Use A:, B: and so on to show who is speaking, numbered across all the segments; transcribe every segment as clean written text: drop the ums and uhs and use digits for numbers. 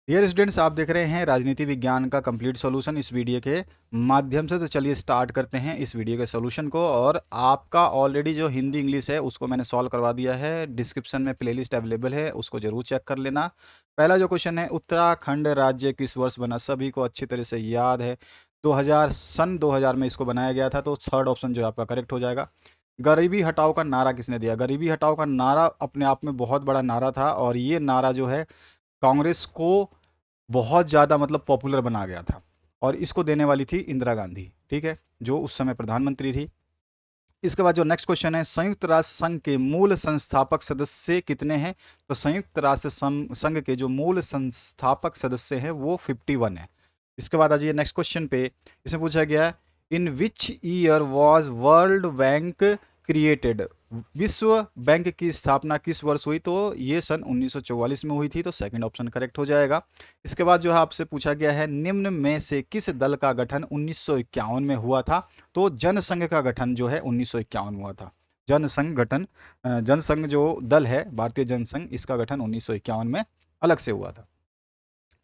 A: Dear students, आप देख रहे हैं राजनीति विज्ञान का कंप्लीट सॉल्यूशन इस वीडियो के माध्यम से। तो चलिए स्टार्ट करते हैं इस वीडियो के सॉल्यूशन को। और आपका ऑलरेडी जो हिंदी इंग्लिश है उसको मैंने सॉल्व करवा दिया है। डिस्क्रिप्शन में प्लेलिस्ट अवेलेबल है, उसको जरूर चेक कर लेना। पहला जो क्वेश्चन है, उत्तराखंड राज्य किस वर्ष बना? सभी को अच्छी तरह से याद है, 2000 में इसको बनाया गया था। तो थर्ड ऑप्शन जो है आपका करेक्ट हो जाएगा। गरीबी हटाओ का नारा किसने दिया? गरीबी हटाओ का नारा अपने आप में बहुत बड़ा नारा था, और ये नारा जो है कांग्रेस को बहुत ज़्यादा मतलब पॉपुलर बना गया था। और इसको देने वाली थी इंदिरा गांधी, ठीक है, जो उस समय प्रधानमंत्री थी। इसके बाद जो नेक्स्ट क्वेश्चन है, संयुक्त राष्ट्र संघ के मूल संस्थापक सदस्य कितने हैं? तो संयुक्त राष्ट्र संघ के जो मूल संस्थापक सदस्य हैं वो 51 है। इसके बाद आ जाइए नेक्स्ट क्वेश्चन पे। इसमें पूछा गया है, in which year was World Bank created? विश्व बैंक की स्थापना किस वर्ष हुई? तो ये सन 1944 में हुई थी। तो सेकंड ऑप्शन करेक्ट हो जाएगा। इसके बाद जो है आपसे पूछा गया है, निम्न में से किस दल का गठन 1951 में हुआ था? तो जनसंघ का गठन जो है 1951 में हुआ था। जनसंघ गठन, जनसंघ जो दल है भारतीय जनसंघ, इसका गठन 1951 में अलग से हुआ था।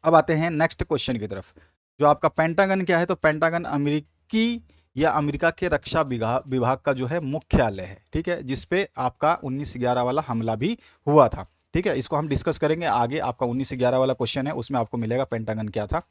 A: अब आते हैं नेक्स्ट क्वेश्चन की तरफ। जो आपका पेंटागन क्या है? तो पेंटागन अमेरिकी या अमेरिका के रक्षा विभाग का जो है मुख्यालय है, ठीक है, जिसपे आपका 1911 वाला हमला भी हुआ था। ठीक है, इसको हम डिस्कस करेंगे आगे। आपका 1911 वाला क्वेश्चन है, उसमें आपको मिलेगा पेंटागन क्या था।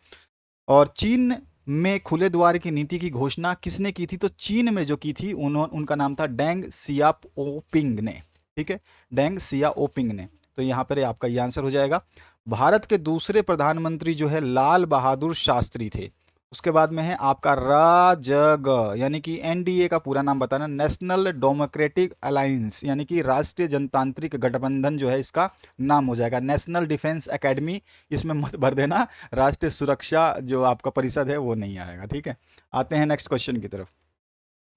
A: और चीन में खुले द्वार की नीति की घोषणा किसने की थी? तो चीन में जो की थी उनका नाम था डेंग सियाओपिंग ने, ठीक है, डेंग सियाओपिंग ने। तो यहाँ पर आपका ये आंसर हो जाएगा। भारत के दूसरे प्रधानमंत्री जो है लाल बहादुर शास्त्री थे। उसके बाद में है आपका राजग, यानी कि एनडीए का पूरा नाम बताना, नेशनल डेमोक्रेटिक अलायंस, यानी कि राष्ट्रीय जनतांत्रिक गठबंधन जो है इसका नाम हो जाएगा। नेशनल डिफेंस एकेडमी इसमें मत भर देना, राष्ट्रीय सुरक्षा जो आपका परिषद है वो नहीं आएगा, ठीक है। आते हैं नेक्स्ट क्वेश्चन की तरफ।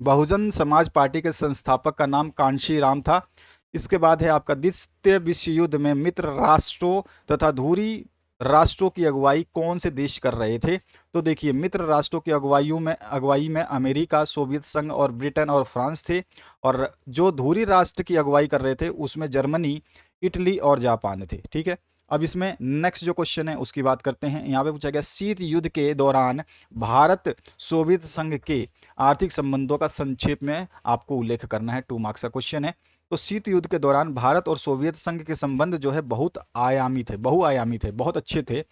A: बहुजन समाज पार्टी के संस्थापक का नाम कांशी राम था। इसके बाद है आपका, द्वितीय विश्व युद्ध में मित्र राष्ट्रों तथा धुरी राष्ट्रों की अगुवाई कौन से देश कर रहे थे? तो देखिए, मित्र राष्ट्रों की अगुवाई में अमेरिका, सोवियत संघ और ब्रिटेन और फ्रांस थे। और जो धुरी राष्ट्र की अगुवाई कर रहे थे उसमें जर्मनी, इटली और जापान थे, ठीक है। अब इसमें नेक्स्ट जो क्वेश्चन है उसकी बात करते हैं। यहाँ पे पूछा गया, शीत युद्ध के दौरान भारत सोवियत संघ के आर्थिक संबंधों का संक्षेप में आपको उल्लेख करना है। 2 मार्क्स का क्वेश्चन है। तो शीत युद्ध के दौरान भारत और सोवियत संघ के संबंध जो है बहुआयामी थे, बहुत अच्छे थे।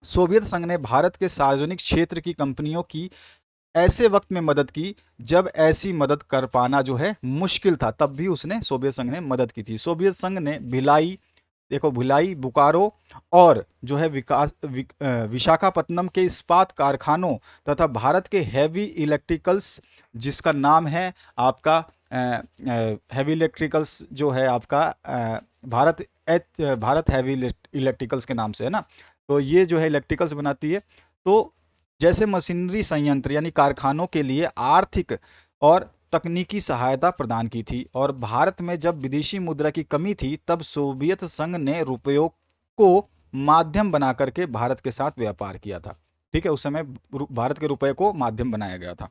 A: सोवियत संघ ने भारत के सार्वजनिक क्षेत्र की कंपनियों की ऐसे वक्त में मदद की जब ऐसी मदद कर पाना जो है मुश्किल था, तब भी उसने, सोवियत संघ ने मदद की थी। सोवियत संघ ने भिलाई, देखो भिलाई, बोकारो और जो है विशाखापत्तनम के इस्पात कारखानों तथा भारत के हैवी इलेक्ट्रिकल्स, जिसका नाम है आपका हैवी इलेक्ट्रिकल्स जो है आपका भारत हैवी इलेक्ट्रिकल्स के नाम से है ना। तो ये जो है इलेक्ट्रिकल्स बनाती है। तो जैसे मशीनरी संयंत्र यानी कारखानों के लिए आर्थिक और तकनीकी सहायता प्रदान की थी। और भारत में जब विदेशी मुद्रा की कमी थी तब सोवियत संघ ने रुपयों को माध्यम बना करके भारत के साथ व्यापार किया था, ठीक है। उस समय भारत के रुपए को माध्यम बनाया गया था।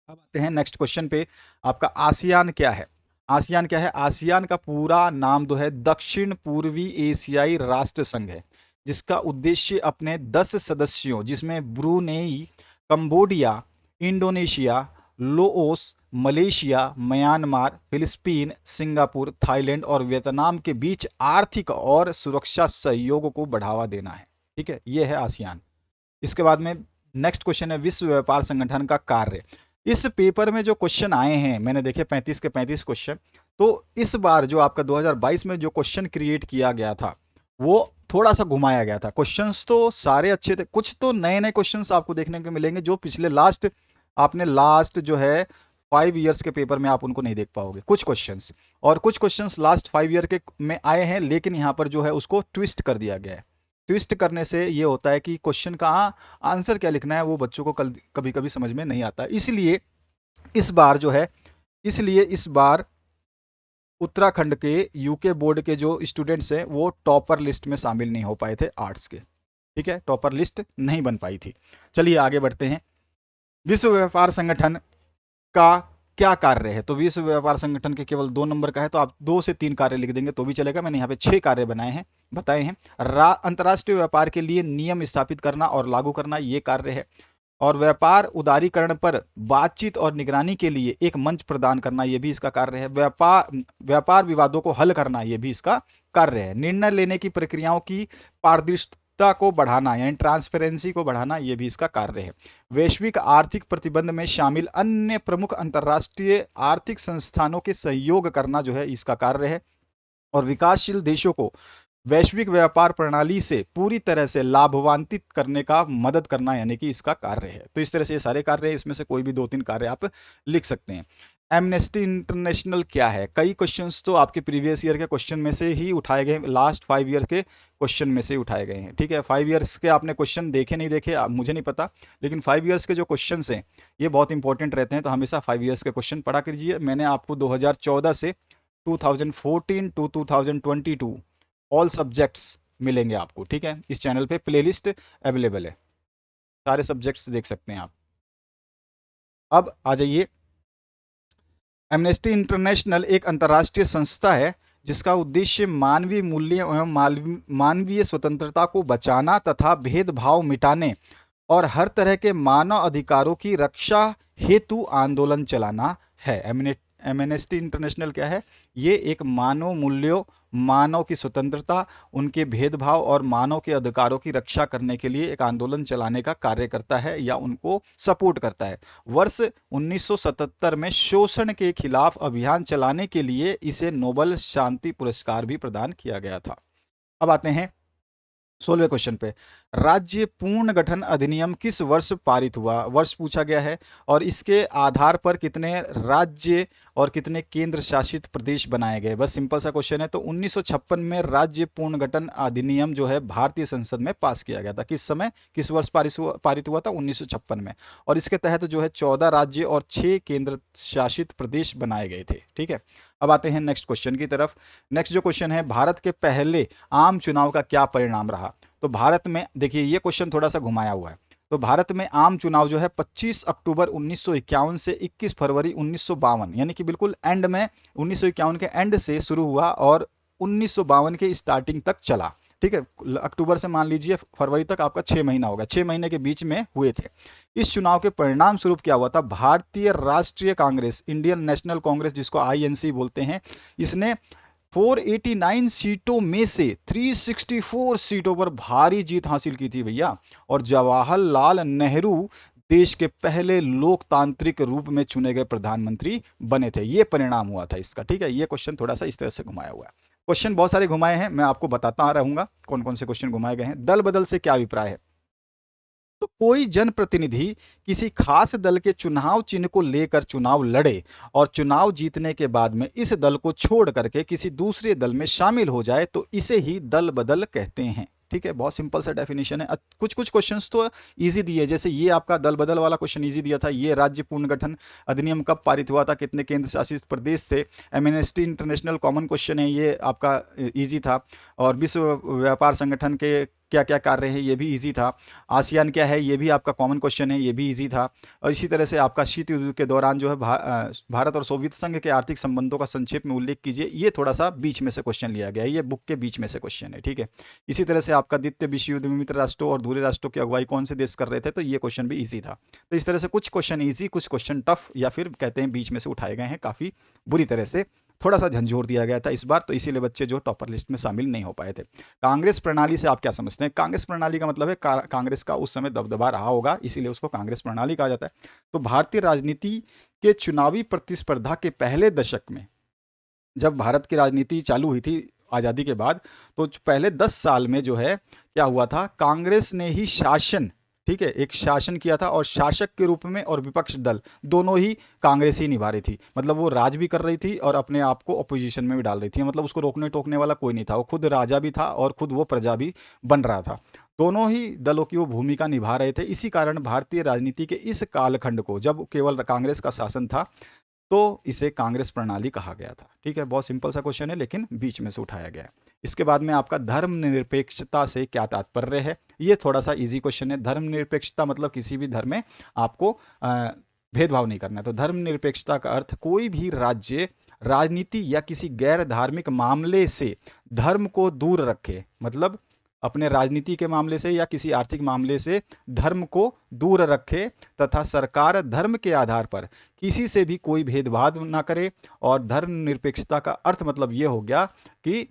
A: अब आते हैं नेक्स्ट क्वेश्चन पे। आपका आसियान क्या है? आसियान क्या है? आसियान का पूरा नाम जो है दक्षिण पूर्वी एशियाई राष्ट्र संघ है, जिसका उद्देश्य अपने 10 सदस्यों, जिसमें Brunei, Cambodia, Indonesia, Laos, Malaysia, Myanmar, Philippines, Singapore, Thailand और वियतनाम के बीच आर्थिक और सुरक्षा सहयोग को बढ़ावा देना है, ठीक है। यह है आसियान। इसके बाद में नेक्स्ट क्वेश्चन है, विश्व व्यापार संगठन का कार्य। इस पेपर में जो क्वेश्चन आए हैं मैंने देखे 35 के 35 क्वेश्चन। तो इस बार जो आपका 2022 में जो क्वेश्चन क्रिएट किया गया था वो थोड़ा सा घुमाया गया था। क्वेश्चंस तो सारे अच्छे थे, कुछ तो नए नए क्वेश्चंस आपको देखने को मिलेंगे जो पिछले लास्ट जो है 5 ईयर्स के पेपर में आप उनको नहीं देख पाओगे, कुछ क्वेश्चंस। और कुछ क्वेश्चंस लास्ट 5 ईयर के में आए हैं, लेकिन यहाँ पर जो है उसको ट्विस्ट कर दिया गया है। ट्विस्ट करने से ये होता है कि क्वेश्चन का आंसर क्या लिखना है वो बच्चों को कभी कभी समझ में नहीं आता। इस बार जो है इसलिए इस बार उत्तराखंड के यूके बोर्ड के जो स्टूडेंट्स हैं वो टॉपर लिस्ट में शामिल नहीं हो पाए थे आर्ट्स के, ठीक है, टॉपर लिस्ट नहीं बन पाई थी। चलिए आगे बढ़ते हैं। विश्व व्यापार संगठन का क्या कार्य है? तो विश्व व्यापार संगठन के केवल 2 नंबर का है, तो आप 2 से 3 कार्य लिख देंगे तो भी चलेगा। मैंने यहाँ पे 6 कार्य बताए हैं। अंतर्राष्ट्रीय व्यापार के लिए नियम स्थापित करना और लागू करना, ये कार्य है। और व्यापार उदारीकरण पर बातचीत और निगरानी के लिए एक मंच प्रदान करना, ये भी इसका कार्य है। व्यापार विवादों को हल करना, ये भी इसका कार्य है। निर्णय लेने की प्रक्रियाओं की पारदर्शिता को बढ़ाना, यानी ट्रांसपेरेंसी को बढ़ाना, ये भी इसका कार्य है। वैश्विक आर्थिक प्रतिबंध में शामिल अन्य प्रमुख अंतर्राष्ट्रीय आर्थिक संस्थानों के सहयोग करना जो है इसका कार्य है। और विकासशील देशों को वैश्विक व्यापार प्रणाली से पूरी तरह से लाभान्वित करने का मदद करना, यानी कि इसका कार्य है। तो इस तरह से ये सारे कार्य हैं, इसमें से कोई भी 2-3 कार्य आप लिख सकते हैं। एमनेस्टी इंटरनेशनल क्या है? कई क्वेश्चंस तो आपके प्रीवियस ईयर के क्वेश्चन में से ही उठाए गए, लास्ट 5 ईयर के क्वेश्चन में से उठाए गए हैं। ठीक है, 5 ईयर्स के आपने क्वेश्चन देखे नहीं देखे मुझे नहीं पता, लेकिन 5 ईयर्स के जो क्वेश्चन हैं ये बहुत इंपॉर्टेंट रहते हैं, तो हमेशा 5 ईयर्स के क्वेश्चन पढ़ा कीजिए। मैंने आपको 2014 से 2014 टू 2022 ऑल सब्जेक्ट्स मिलेंगे आपको। ठीक है, इस चैनल पे प्लेलिस्ट अवेलेबल है, सारे सब्जेक्ट्स देख सकते हैं आप। अब आ जाइए, एमनेस्टी इंटरनेशनल एक अंतर्राष्ट्रीय संस्था है जिसका उद्देश्य मानवीय मूल्यों एवं मानवीय स्वतंत्रता को बचाना तथा भेदभाव मिटाने और हर तरह के मानव अधिकारों की रक्षा हेतु आंदोलन चलाना है। एमनेस्टी इंटरनेशनल क्या है? ये एक मानव मूल्यों, मानव की स्वतंत्रता, उनके भेदभाव और मानव के अधिकारों की रक्षा करने के लिए एक आंदोलन चलाने का कार्य करता है या उनको सपोर्ट करता है। वर्ष 1977 में शोषण के खिलाफ अभियान चलाने के लिए इसे नोबेल शांति पुरस्कार भी प्रदान किया गया था। अब आते हैं 16वें क्वेश्चन पे। राज्य पुनर्गठन अधिनियम किस वर्ष पारित हुआ? वर्ष पूछा गया है, और इसके आधार पर कितने राज्य और कितने केंद्र शासित प्रदेश बनाए गए? बस सिंपल सा क्वेश्चन है। तो 1956 में राज्य पुनर्गठन अधिनियम जो है भारतीय संसद में पास किया गया था। किस समय, किस वर्ष पारित हुआ था? 1956 में। और इसके तहत जो है 14 राज्य और 6 केंद्र शासित प्रदेश बनाए गए थे। ठीक है, अब आते हैं नेक्स्ट क्वेश्चन की तरफ। नेक्स्ट जो क्वेश्चन है, भारत के पहले आम चुनाव का क्या परिणाम रहा? तो भारत में देखिए, ये क्वेश्चन थोड़ा सा घुमाया हुआ है। तो भारत में आम चुनाव जो है 25 अक्टूबर 1951 से 21 फरवरी 1952, यानी कि बिल्कुल एंड में 1951 के एंड से शुरू हुआ और 1952 के स्टार्टिंग तक चला। ठीक है, अक्टूबर से मान लीजिए फरवरी तक आपका 6 महीना होगा, 6 महीने के बीच में हुए थे। इस चुनाव के परिणाम स्वरूप क्या हुआ था? भारतीय राष्ट्रीय कांग्रेस, इंडियन नेशनल कांग्रेस जिसको आईएनसी बोलते हैं, इसने 489 सीटों में से 364 सीटों पर भारी जीत हासिल की थी भैया। और जवाहरलाल नेहरू देश के पहले लोकतांत्रिक रूप में चुने गए प्रधानमंत्री बने थे। ये परिणाम हुआ था इसका। ठीक है, ये क्वेश्चन थोड़ा सा इस तरह से घुमाया हुआ है। क्वेश्चन बहुत सारे घुमाए हैं, मैं आपको बताता रहूंगा कौन कौन से क्वेश्चन घुमाए गए हैं। दल बदल से क्या अभिप्राय है? तो कोई जनप्रतिनिधि किसी खास दल के चुनाव चिन्ह को लेकर चुनाव लड़े और चुनाव जीतने के बाद में इस दल को छोड़ करके किसी दूसरे दल में शामिल हो जाए तो इसे ही दल बदल कहते हैं। ठीक है, बहुत सिंपल सा डेफिनेशन है। कुछ कुछ क्वेश्चंस तो इजी दिए, जैसे ये आपका दल बदल वाला क्वेश्चन इजी दिया था। ये राज्य पुनर्गठन अधिनियम कब पारित हुआ था, कितने केंद्र शासित प्रदेश थे। एमनेस्टी इंटरनेशनल कॉमन क्वेश्चन है, ये आपका इजी था। और विश्व व्यापार संगठन के क्या क्या कार्य है, ये भी इजी था। आसियान क्या है, ये भी आपका कॉमन क्वेश्चन है, ये भी इजी था। और इसी तरह से आपका शीत युद्ध के दौरान जो है भारत और सोवियत संघ के आर्थिक संबंधों का संक्षेप में उल्लेख कीजिए, ये थोड़ा सा बीच में से क्वेश्चन लिया गया है, ये बुक के बीच में से क्वेश्चन है। ठीक है, इसी तरह से आपका द्वितीय विश्व युद्ध में मित्र राष्ट्रों और दूसरे राष्ट्रों की अगुवाई कौन से देश कर रहे थे, तो ये क्वेश्चन भी ईजी था। तो इस तरह से कुछ क्वेश्चन ईजी, कुछ क्वेश्चन टफ, या फिर कहते हैं बीच में से उठाए गए हैं, काफ़ी बुरी तरह से थोड़ा सा झंझोर दिया गया था इस बार, तो इसीलिए बच्चे जो टॉपर लिस्ट में शामिल नहीं हो पाए थे। कांग्रेस प्रणाली से आप क्या समझते हैं? कांग्रेस प्रणाली का मतलब है कांग्रेस का उस समय दबदबा रहा होगा, इसीलिए उसको कांग्रेस प्रणाली कहा जाता है। तो भारतीय राजनीति के चुनावी प्रतिस्पर्धा के पहले दशक में जब भारत की राजनीति चालू हुई थी आज़ादी के बाद, तो पहले 10 साल में जो है क्या हुआ था, कांग्रेस ने ही शासन, ठीक है, एक शासन किया था, और शासक के रूप में और विपक्ष दल दोनों ही कांग्रेस ही निभा रही थी। मतलब वो राज भी कर रही थी और अपने आप को अपोजिशन में भी डाल रही थी। मतलब उसको रोकने टोकने वाला कोई नहीं था, वो खुद राजा भी था और खुद वो प्रजा भी बन रहा था। दोनों ही दलों की वो भूमिका निभा रहे थे। इसी कारण भारतीय राजनीति के इस कालखंड को, जब केवल कांग्रेस का शासन था, तो इसे कांग्रेस प्रणाली कहा गया था। ठीक है, बहुत सिंपल सा क्वेश्चन है, लेकिन बीच में से उठाया गया है। इसके बाद में आपका धर्मनिरपेक्षता से क्या तात्पर्य है? ये थोड़ा सा इजी क्वेश्चन है। धर्मनिरपेक्षता मतलब किसी भी धर्म में आपको भेदभाव नहीं करना है। तो धर्मनिरपेक्षता का अर्थ कोई भी राज्य राजनीति या किसी गैर धार्मिक मामले से धर्म को दूर रखे, मतलब अपने राजनीति के मामले से या किसी आर्थिक मामले से धर्म को दूर रखे, तथा सरकार धर्म के आधार पर किसी से भी कोई भेदभाव ना करे। और धर्मनिरपेक्षता का अर्थ मतलब ये हो गया कि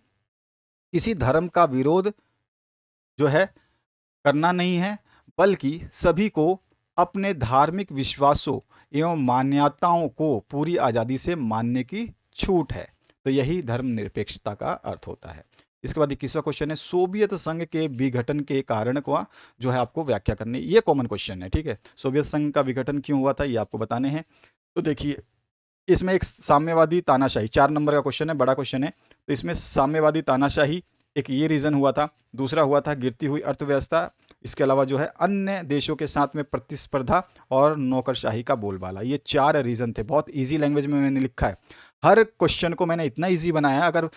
A: किसी धर्म का विरोध जो है करना नहीं है, बल्कि सभी को अपने धार्मिक विश्वासों एवं मान्यताओं को पूरी आज़ादी से मानने की छूट है। तो यही धर्मनिरपेक्षता का अर्थ होता है। इसके बाद 21वां क्वेश्चन है, सोवियत संघ के विघटन के कारण को जो है आपको व्याख्या करनी। ये कॉमन क्वेश्चन है, ठीक है। सोवियत संघ का विघटन क्यों हुआ था ये आपको बताने हैं। तो देखिए, इसमें एक साम्यवादी तानाशाही, 4 नंबर का क्वेश्चन है, बड़ा क्वेश्चन है। तो इसमें साम्यवादी तानाशाही एक ये रीज़न हुआ था। दूसरा हुआ था गिरती हुई अर्थव्यवस्था। इसके अलावा जो है अन्य देशों के साथ में प्रतिस्पर्धा और नौकरशाही का बोलबाला। ये 4 रीज़न थे। बहुत इजी लैंग्वेज में मैंने लिखा है। हर क्वेश्चन को मैंने इतना इजी बनाया है। अगर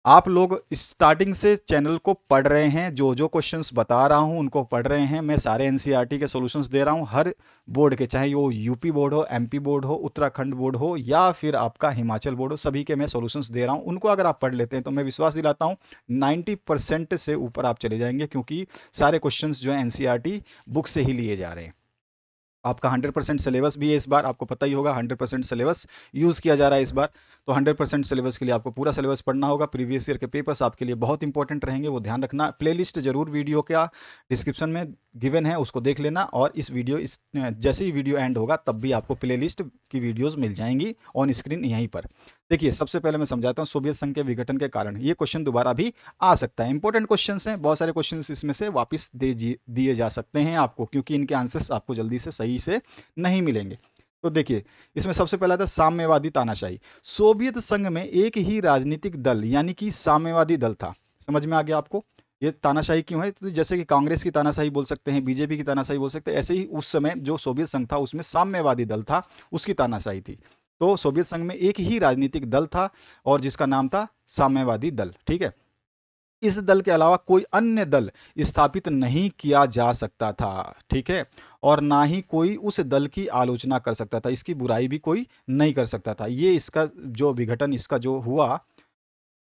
A: आप लोग स्टार्टिंग से चैनल को पढ़ रहे हैं, जो जो क्वेश्चंस बता रहा हूं उनको पढ़ रहे हैं, मैं सारे एनसीईआरटी के सॉल्यूशंस दे रहा हूं हर बोर्ड के, चाहे वो यूपी बोर्ड हो, एमपी बोर्ड हो, उत्तराखंड बोर्ड हो या फिर आपका हिमाचल बोर्ड हो, सभी के मैं सॉल्यूशंस दे रहा हूं। उनको अगर आप पढ़ लेते हैं तो मैं विश्वास दिलाता हूं 90% से ऊपर आप चले जाएंगे, क्योंकि सारे क्वेश्चंस जो है एनसीईआरटी बुक से ही लिए जा रहे हैं। आपका 100% सिलेबस भी है इस बार, आपको पता ही होगा 100% सिलेबस यूज़ किया जा रहा है इस बार। तो 100% सिलेबस के लिए आपको पूरा सिलेबस पढ़ना होगा। प्रीवियस ईयर के पेपर्स आपके लिए बहुत इंपॉर्टेंट रहेंगे, वो ध्यान रखना। प्लेलिस्ट जरूर वीडियो का डिस्क्रिप्शन में गिवन है, उसको देख लेना। और इस जैसे ही वीडियो एंड होगा तब भी आपको प्लेलिस्ट की वीडियोज़ मिल जाएंगी ऑन स्क्रीन यहीं पर। देखिए, सबसे पहले मैं समझाता हूँ सोवियत संघ के विघटन के कारण। ये क्वेश्चन दोबारा भी आ सकता है, इंपॉर्टेंट क्वेश्चन हैं। बहुत सारे क्वेश्चन इसमें से वापस दिए जा सकते हैं आपको, क्योंकि इनके आंसर्स आपको जल्दी से सही से नहीं मिलेंगे। तो देखिए, इसमें सबसे पहला था साम्यवादी तानाशाही। सोवियत संघ में एक ही राजनीतिक दल यानी कि साम्यवादी दल था। समझ में आ गया आपको ये तानाशाही क्यों है? तो जैसे कि कांग्रेस की तानाशाही बोल सकते हैं, बीजेपी की तानाशाही बोल सकते हैं, ऐसे ही उस समय जो सोवियत संघ था उसमें साम्यवादी दल था, उसकी तानाशाही थी। तो सोवियत संघ में एक ही राजनीतिक दल था और जिसका नाम था साम्यवादी दल, ठीक है। इस दल के अलावा कोई अन्य दल स्थापित नहीं किया जा सकता था, ठीक है। और ना ही कोई उस दल की आलोचना कर सकता था, इसकी बुराई भी कोई नहीं कर सकता था। ये इसका जो विघटन इसका जो हुआ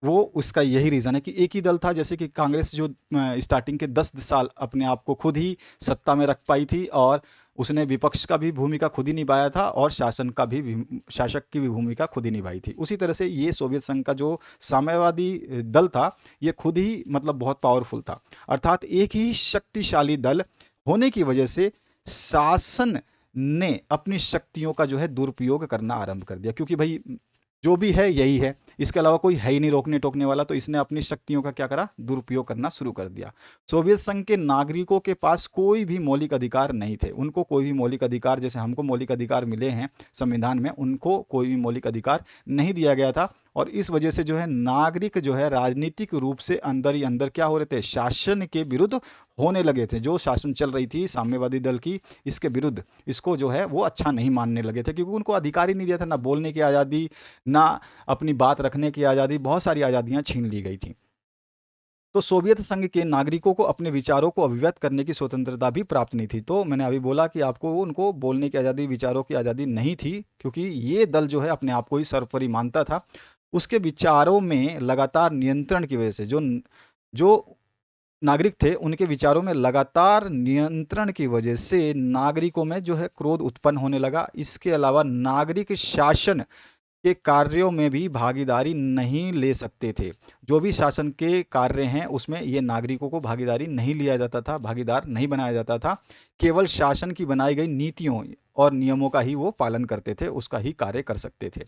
A: वो उसका यही रीज़न है कि एक ही दल था। जैसे कि कांग्रेस जो स्टार्टिंग के 10 साल अपने आप को खुद ही सत्ता में रख पाई थी और उसने विपक्ष का भी भूमिका खुद ही निभाया था और शासक की भी भूमिका खुद ही निभाई थी। उसी तरह से ये सोवियत संघ का जो साम्यवादी दल था ये खुद ही मतलब बहुत पावरफुल था। अर्थात एक ही शक्तिशाली दल होने की वजह से शासन ने अपनी शक्तियों का जो है दुरुपयोग करना आरंभ कर दिया, क्योंकि भाई जो भी है यही है, इसके अलावा कोई है ही नहीं रोकने टोकने वाला। तो इसने अपनी शक्तियों का क्या करा, दुरुपयोग करना शुरू कर दिया। सोवियत संघ के नागरिकों के पास कोई भी मौलिक अधिकार नहीं थे। उनको कोई भी मौलिक अधिकार, जैसे हमको मौलिक अधिकार मिले हैं संविधान में, उनको कोई भी मौलिक अधिकार नहीं दिया गया था। और इस वजह से जो है नागरिक जो है राजनीतिक रूप से अंदर ही अंदर क्या हो रहे थे, शासन के विरुद्ध होने लगे थे। जो शासन चल रही थी साम्यवादी दल की, इसके विरुद्ध इसको जो है वो अच्छा नहीं मानने लगे थे, क्योंकि उनको अधिकार ही नहीं दिया था, ना बोलने की आज़ादी, ना अपनी बात रखने की आज़ादी, बहुत सारी आज़ादियाँ छीन ली गई थी। तो सोवियत संघ के नागरिकों को अपने विचारों को अभिव्यक्त करने की स्वतंत्रता भी प्राप्त नहीं थी। तो मैंने अभी बोला कि आपको उनको बोलने की आज़ादी, विचारों की आज़ादी नहीं थी, क्योंकि ये दल जो है अपने आप को ही सर्वोपरि मानता था। उसके विचारों में लगातार नियंत्रण की वजह से जो नागरिक थे उनके विचारों में लगातार नियंत्रण की वजह से नागरिकों में जो है क्रोध उत्पन्न होने लगा। इसके अलावा नागरिक शासन के कार्यों में भी भागीदारी नहीं ले सकते थे। जो भी शासन के कार्य हैं उसमें ये नागरिकों को भागीदारी नहीं लिया जाता था, भागीदार नहीं बनाया जाता था। केवल शासन की बनाई गई नीतियों और नियमों का ही वो पालन करते थे, उसका ही कार्य कर सकते थे।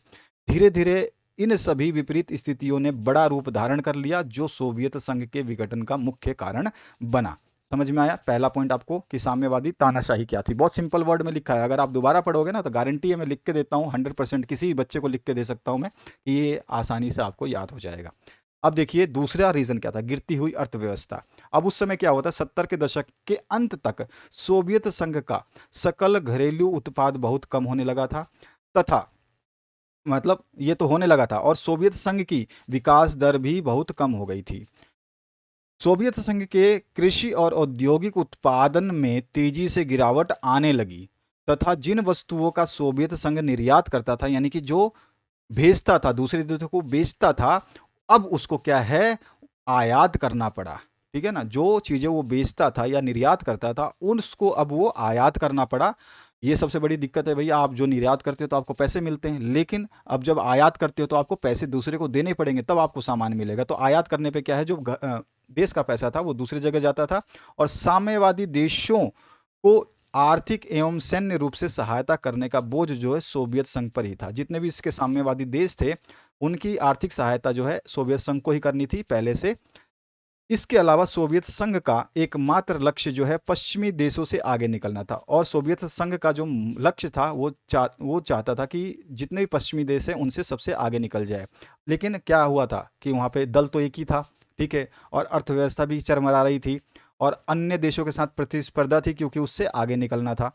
A: धीरे धीरे इन सभी विपरीत स्थितियों ने बड़ा रूप धारण कर लिया, जो सोवियत संघ के विघटन का मुख्य कारण बना। समझ में आया पहला पॉइंट आपको कि साम्यवादी तानाशाही क्या थी? बहुत सिंपल वर्ड में लिखा है, अगर आप दोबारा पढ़ोगे ना तो गारंटी है, मैं लिख के देता हूँ 100%, किसी भी बच्चे को लिख के दे सकता हूँ मैं, कि ये आसानी से आपको याद हो जाएगा। अब देखिए दूसरा रीजन क्या था, गिरती हुई अर्थव्यवस्था। अब उस समय क्या होता, 70 के दशक के अंत तक सोवियत संघ का सकल घरेलू उत्पाद बहुत कम होने लगा था, तथा मतलब ये तो होने लगा था, और सोवियत संघ की विकास दर भी बहुत कम हो गई थी। सोवियत संघ के कृषि और औद्योगिक उत्पादन में तेजी से गिरावट आने लगी। तथा जिन वस्तुओं का सोवियत संघ निर्यात करता था, यानी कि जो भेजता था, दूसरे देशों को बेचता था, अब उसको क्या है, आयात करना पड़ा। ठीक है ना, जो चीजें वो बेचता था या निर्यात करता था उसको अब वो आयात करना पड़ा। ये सबसे बड़ी दिक्कत है भैया, आप जो निर्यात करते हो तो आपको पैसे मिलते हैं, लेकिन अब जब आयात करते हो तो आपको पैसे दूसरे को देने पड़ेंगे, तब आपको सामान मिलेगा। तो आयात करने पे क्या है, जो देश का पैसा था वो दूसरी जगह जाता था, और साम्यवादी देशों को आर्थिक एवं सैन्य रूप से सहायता करने का बोझ जो है सोवियत संघ पर ही था। जितने भी इसके साम्यवादी देश थे उनकी आर्थिक सहायता जो है सोवियत संघ को ही करनी थी पहले से। इसके अलावा सोवियत संघ का एकमात्र लक्ष्य जो है पश्चिमी देशों से आगे निकलना था, और सोवियत संघ का जो लक्ष्य था वो चाहता था कि जितने भी पश्चिमी देश हैं उनसे सबसे आगे निकल जाए। लेकिन क्या हुआ था कि वहाँ पे दल तो एक ही था, ठीक है, और अर्थव्यवस्था भी चरमरा रही थी, और अन्य देशों के साथ प्रतिस्पर्धा थी क्योंकि उससे आगे निकलना था,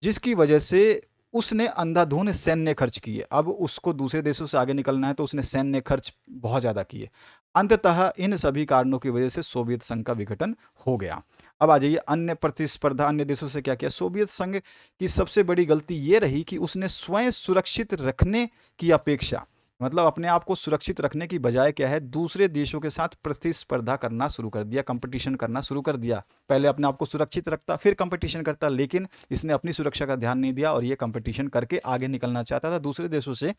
A: जिसकी वजह से उसने अंधाधुंध सैन्य खर्च किए। अब उसको दूसरे देशों से आगे निकलना है तो उसने सैन्य खर्च बहुत ज़्यादा किए। अंततः इन सभी कारणों की वजह से सोवियत संघ का विघटन हो गया। अब आ जाइए अन्य प्रतिस्पर्धा, अन्य देशों से क्या किया। सोवियत संघ की सबसे बड़ी गलती ये रही कि उसने स्वयं सुरक्षित रखने की अपेक्षा, मतलब अपने आप को सुरक्षित रखने की बजाय क्या है, दूसरे देशों के साथ प्रतिस्पर्धा करना शुरू कर दिया, कंपटीशन करना शुरू कर दिया। पहले अपने आप को सुरक्षित रखता फिर कंपटीशन करता, लेकिन इसने अपनी सुरक्षा का ध्यान नहीं दिया और ये कंपटीशन करके आगे निकलना चाहता था दूसरे देशों से।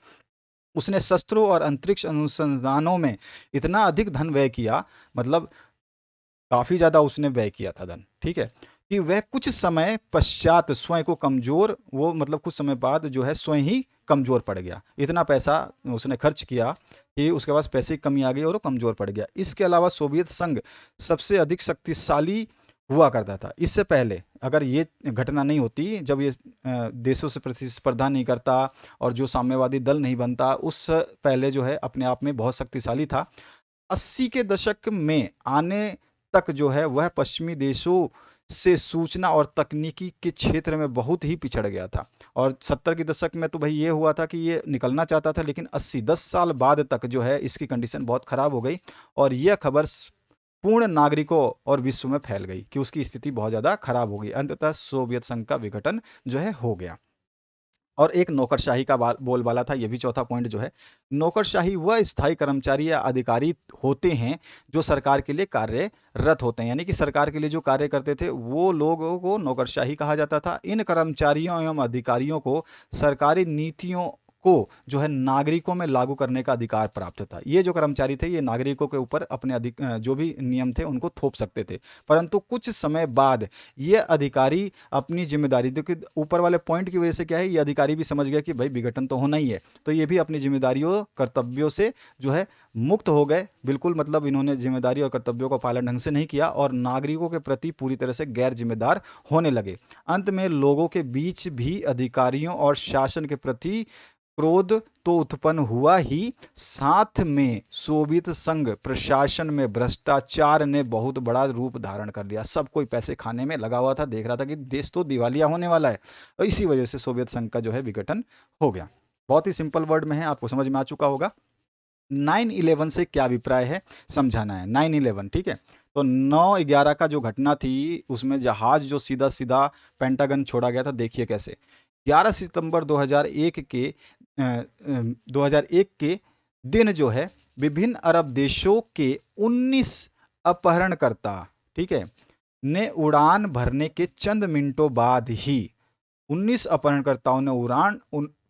A: उसने शस्त्रों और अंतरिक्ष अनुसंधानों में इतना अधिक धन व्यय किया, मतलब काफी ज्यादा उसने व्यय किया था धन, ठीक है, कि वह कुछ समय पश्चात स्वयं को कमजोर, वो मतलब कुछ समय बाद जो है स्वयं ही कमजोर पड़ गया। इतना पैसा उसने खर्च किया कि उसके पास पैसे की कमी आ गई और वो कमजोर पड़ गया। इसके अलावा सोवियत संघ सबसे अधिक शक्तिशाली हुआ करता था। इससे पहले अगर ये घटना नहीं होती, जब ये देशों से प्रतिस्पर्धा नहीं करता और जो साम्यवादी दल नहीं बनता, उस पहले जो है अपने आप में बहुत शक्तिशाली था। 80 के दशक में आने तक जो है वह पश्चिमी देशों से सूचना और तकनीकी के क्षेत्र में बहुत ही पिछड़ गया था। और 70 के दशक में तो भाई ये हुआ था कि ये निकलना चाहता था, लेकिन 10 साल बाद तक जो है इसकी कंडीशन बहुत खराब हो गई, और यह खबर पूर्ण नागरिकों और विश्व में फैल गई कि उसकी स्थिति बहुत ज़्यादा खराब हो गई। अंततः सोवियत संघ का विघटन जो है हो गया। और एक नौकरशाही का बोलबाला था, ये भी चौथा पॉइंट जो है। नौकरशाही वह स्थायी कर्मचारी या अधिकारी होते हैं जो सरकार के लिए कार्यरत होते हैं, यानी कि सरकार के लिए जो कार्य करते थे वो लोगों को नौकरशाही कहा जाता था। इन कर्मचारियों एवं अधिकारियों को सरकारी नीतियों को जो है नागरिकों में लागू करने का अधिकार प्राप्त था। ये जो कर्मचारी थे ये नागरिकों के ऊपर अपने जो भी नियम थे उनको थोप सकते थे, परंतु कुछ समय बाद ये अधिकारी अपनी जिम्मेदारी, देखिए ऊपर वाले पॉइंट की वजह से क्या है, ये अधिकारी भी समझ गया कि भाई विघटन तो होना ही है, तो ये भी अपनी जिम्मेदारियों कर्तव्यों से जो है मुक्त हो गए बिल्कुल। मतलब इन्होंने जिम्मेदारी और कर्तव्यों का पालन ढंग से नहीं किया और नागरिकों के प्रति पूरी तरह से गैर जिम्मेदार होने लगे। अंत में लोगों के बीच भी अधिकारियों और शासन के प्रति क्रोध तो उत्पन्न हुआ ही, साथ में सोवियत संघ प्रशासन में भ्रष्टाचार ने बहुत बड़ा रूप धारण कर लिया। सब कोई पैसे खाने में लगा हुआ था, देख रहा था कि देश तो दिवालिया होने वाला है, और इसी वजह से सोवियत संघ का जो है विघटन हो गया। बहुत ही सिंपल वर्ड में है, आपको समझ में आ चुका होगा। 9/11 से क्या अभिप्राय है समझाना है। 9/11, ठीक है, तो 9/11 का जो घटना थी उसमें जहाज जो सीधा सीधा पेंटागन छोड़ा गया था, देखिए कैसे। 11 सितंबर 2001 के 2001 के दिन जो है विभिन्न अरब देशों के 19 अपहरणकर्ता, ठीक है, ने उड़ान भरने के चंद मिनटों बाद ही 19 अपहरणकर्ताओं ने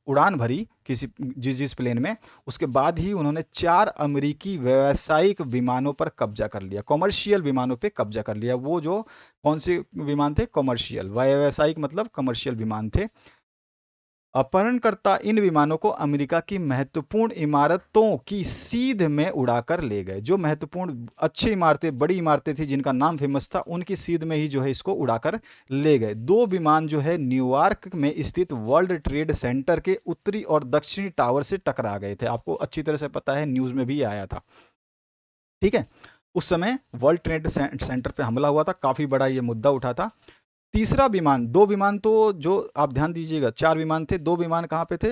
A: उड़ान भरी किसी जिस जिस प्लेन में, उसके बाद ही उन्होंने 4 अमेरिकी व्यावसायिक विमानों पर कब्जा कर लिया, कॉमर्शियल विमानों पे कब्जा कर लिया। वो जो कौन से विमान थे, कॉमर्शियल, व्यावसायिक मतलब कॉमर्शियल विमान थे। अपहरणकर्ता इन विमानों को अमेरिका की महत्वपूर्ण इमारतों की सीध में उड़ाकर ले गए। जो महत्वपूर्ण अच्छी इमारतें, बड़ी इमारतें थी जिनका नाम फेमस था, उनकी सीध में ही जो है इसको उड़ाकर ले गए। 2 विमान जो है न्यूयॉर्क में स्थित वर्ल्ड ट्रेड सेंटर के उत्तरी और दक्षिणी टावर से टकरा गए थे। आपको अच्छी तरह से पता है, न्यूज में भी आया था, ठीक है। उस समय वर्ल्ड ट्रेड सेंटर पे हमला हुआ था, काफी बड़ा ये मुद्दा उठा था। तीसरा विमान, 2 विमान तो जो आप ध्यान दीजिएगा, 4 विमान थे, 2 विमान कहाँ पे थे,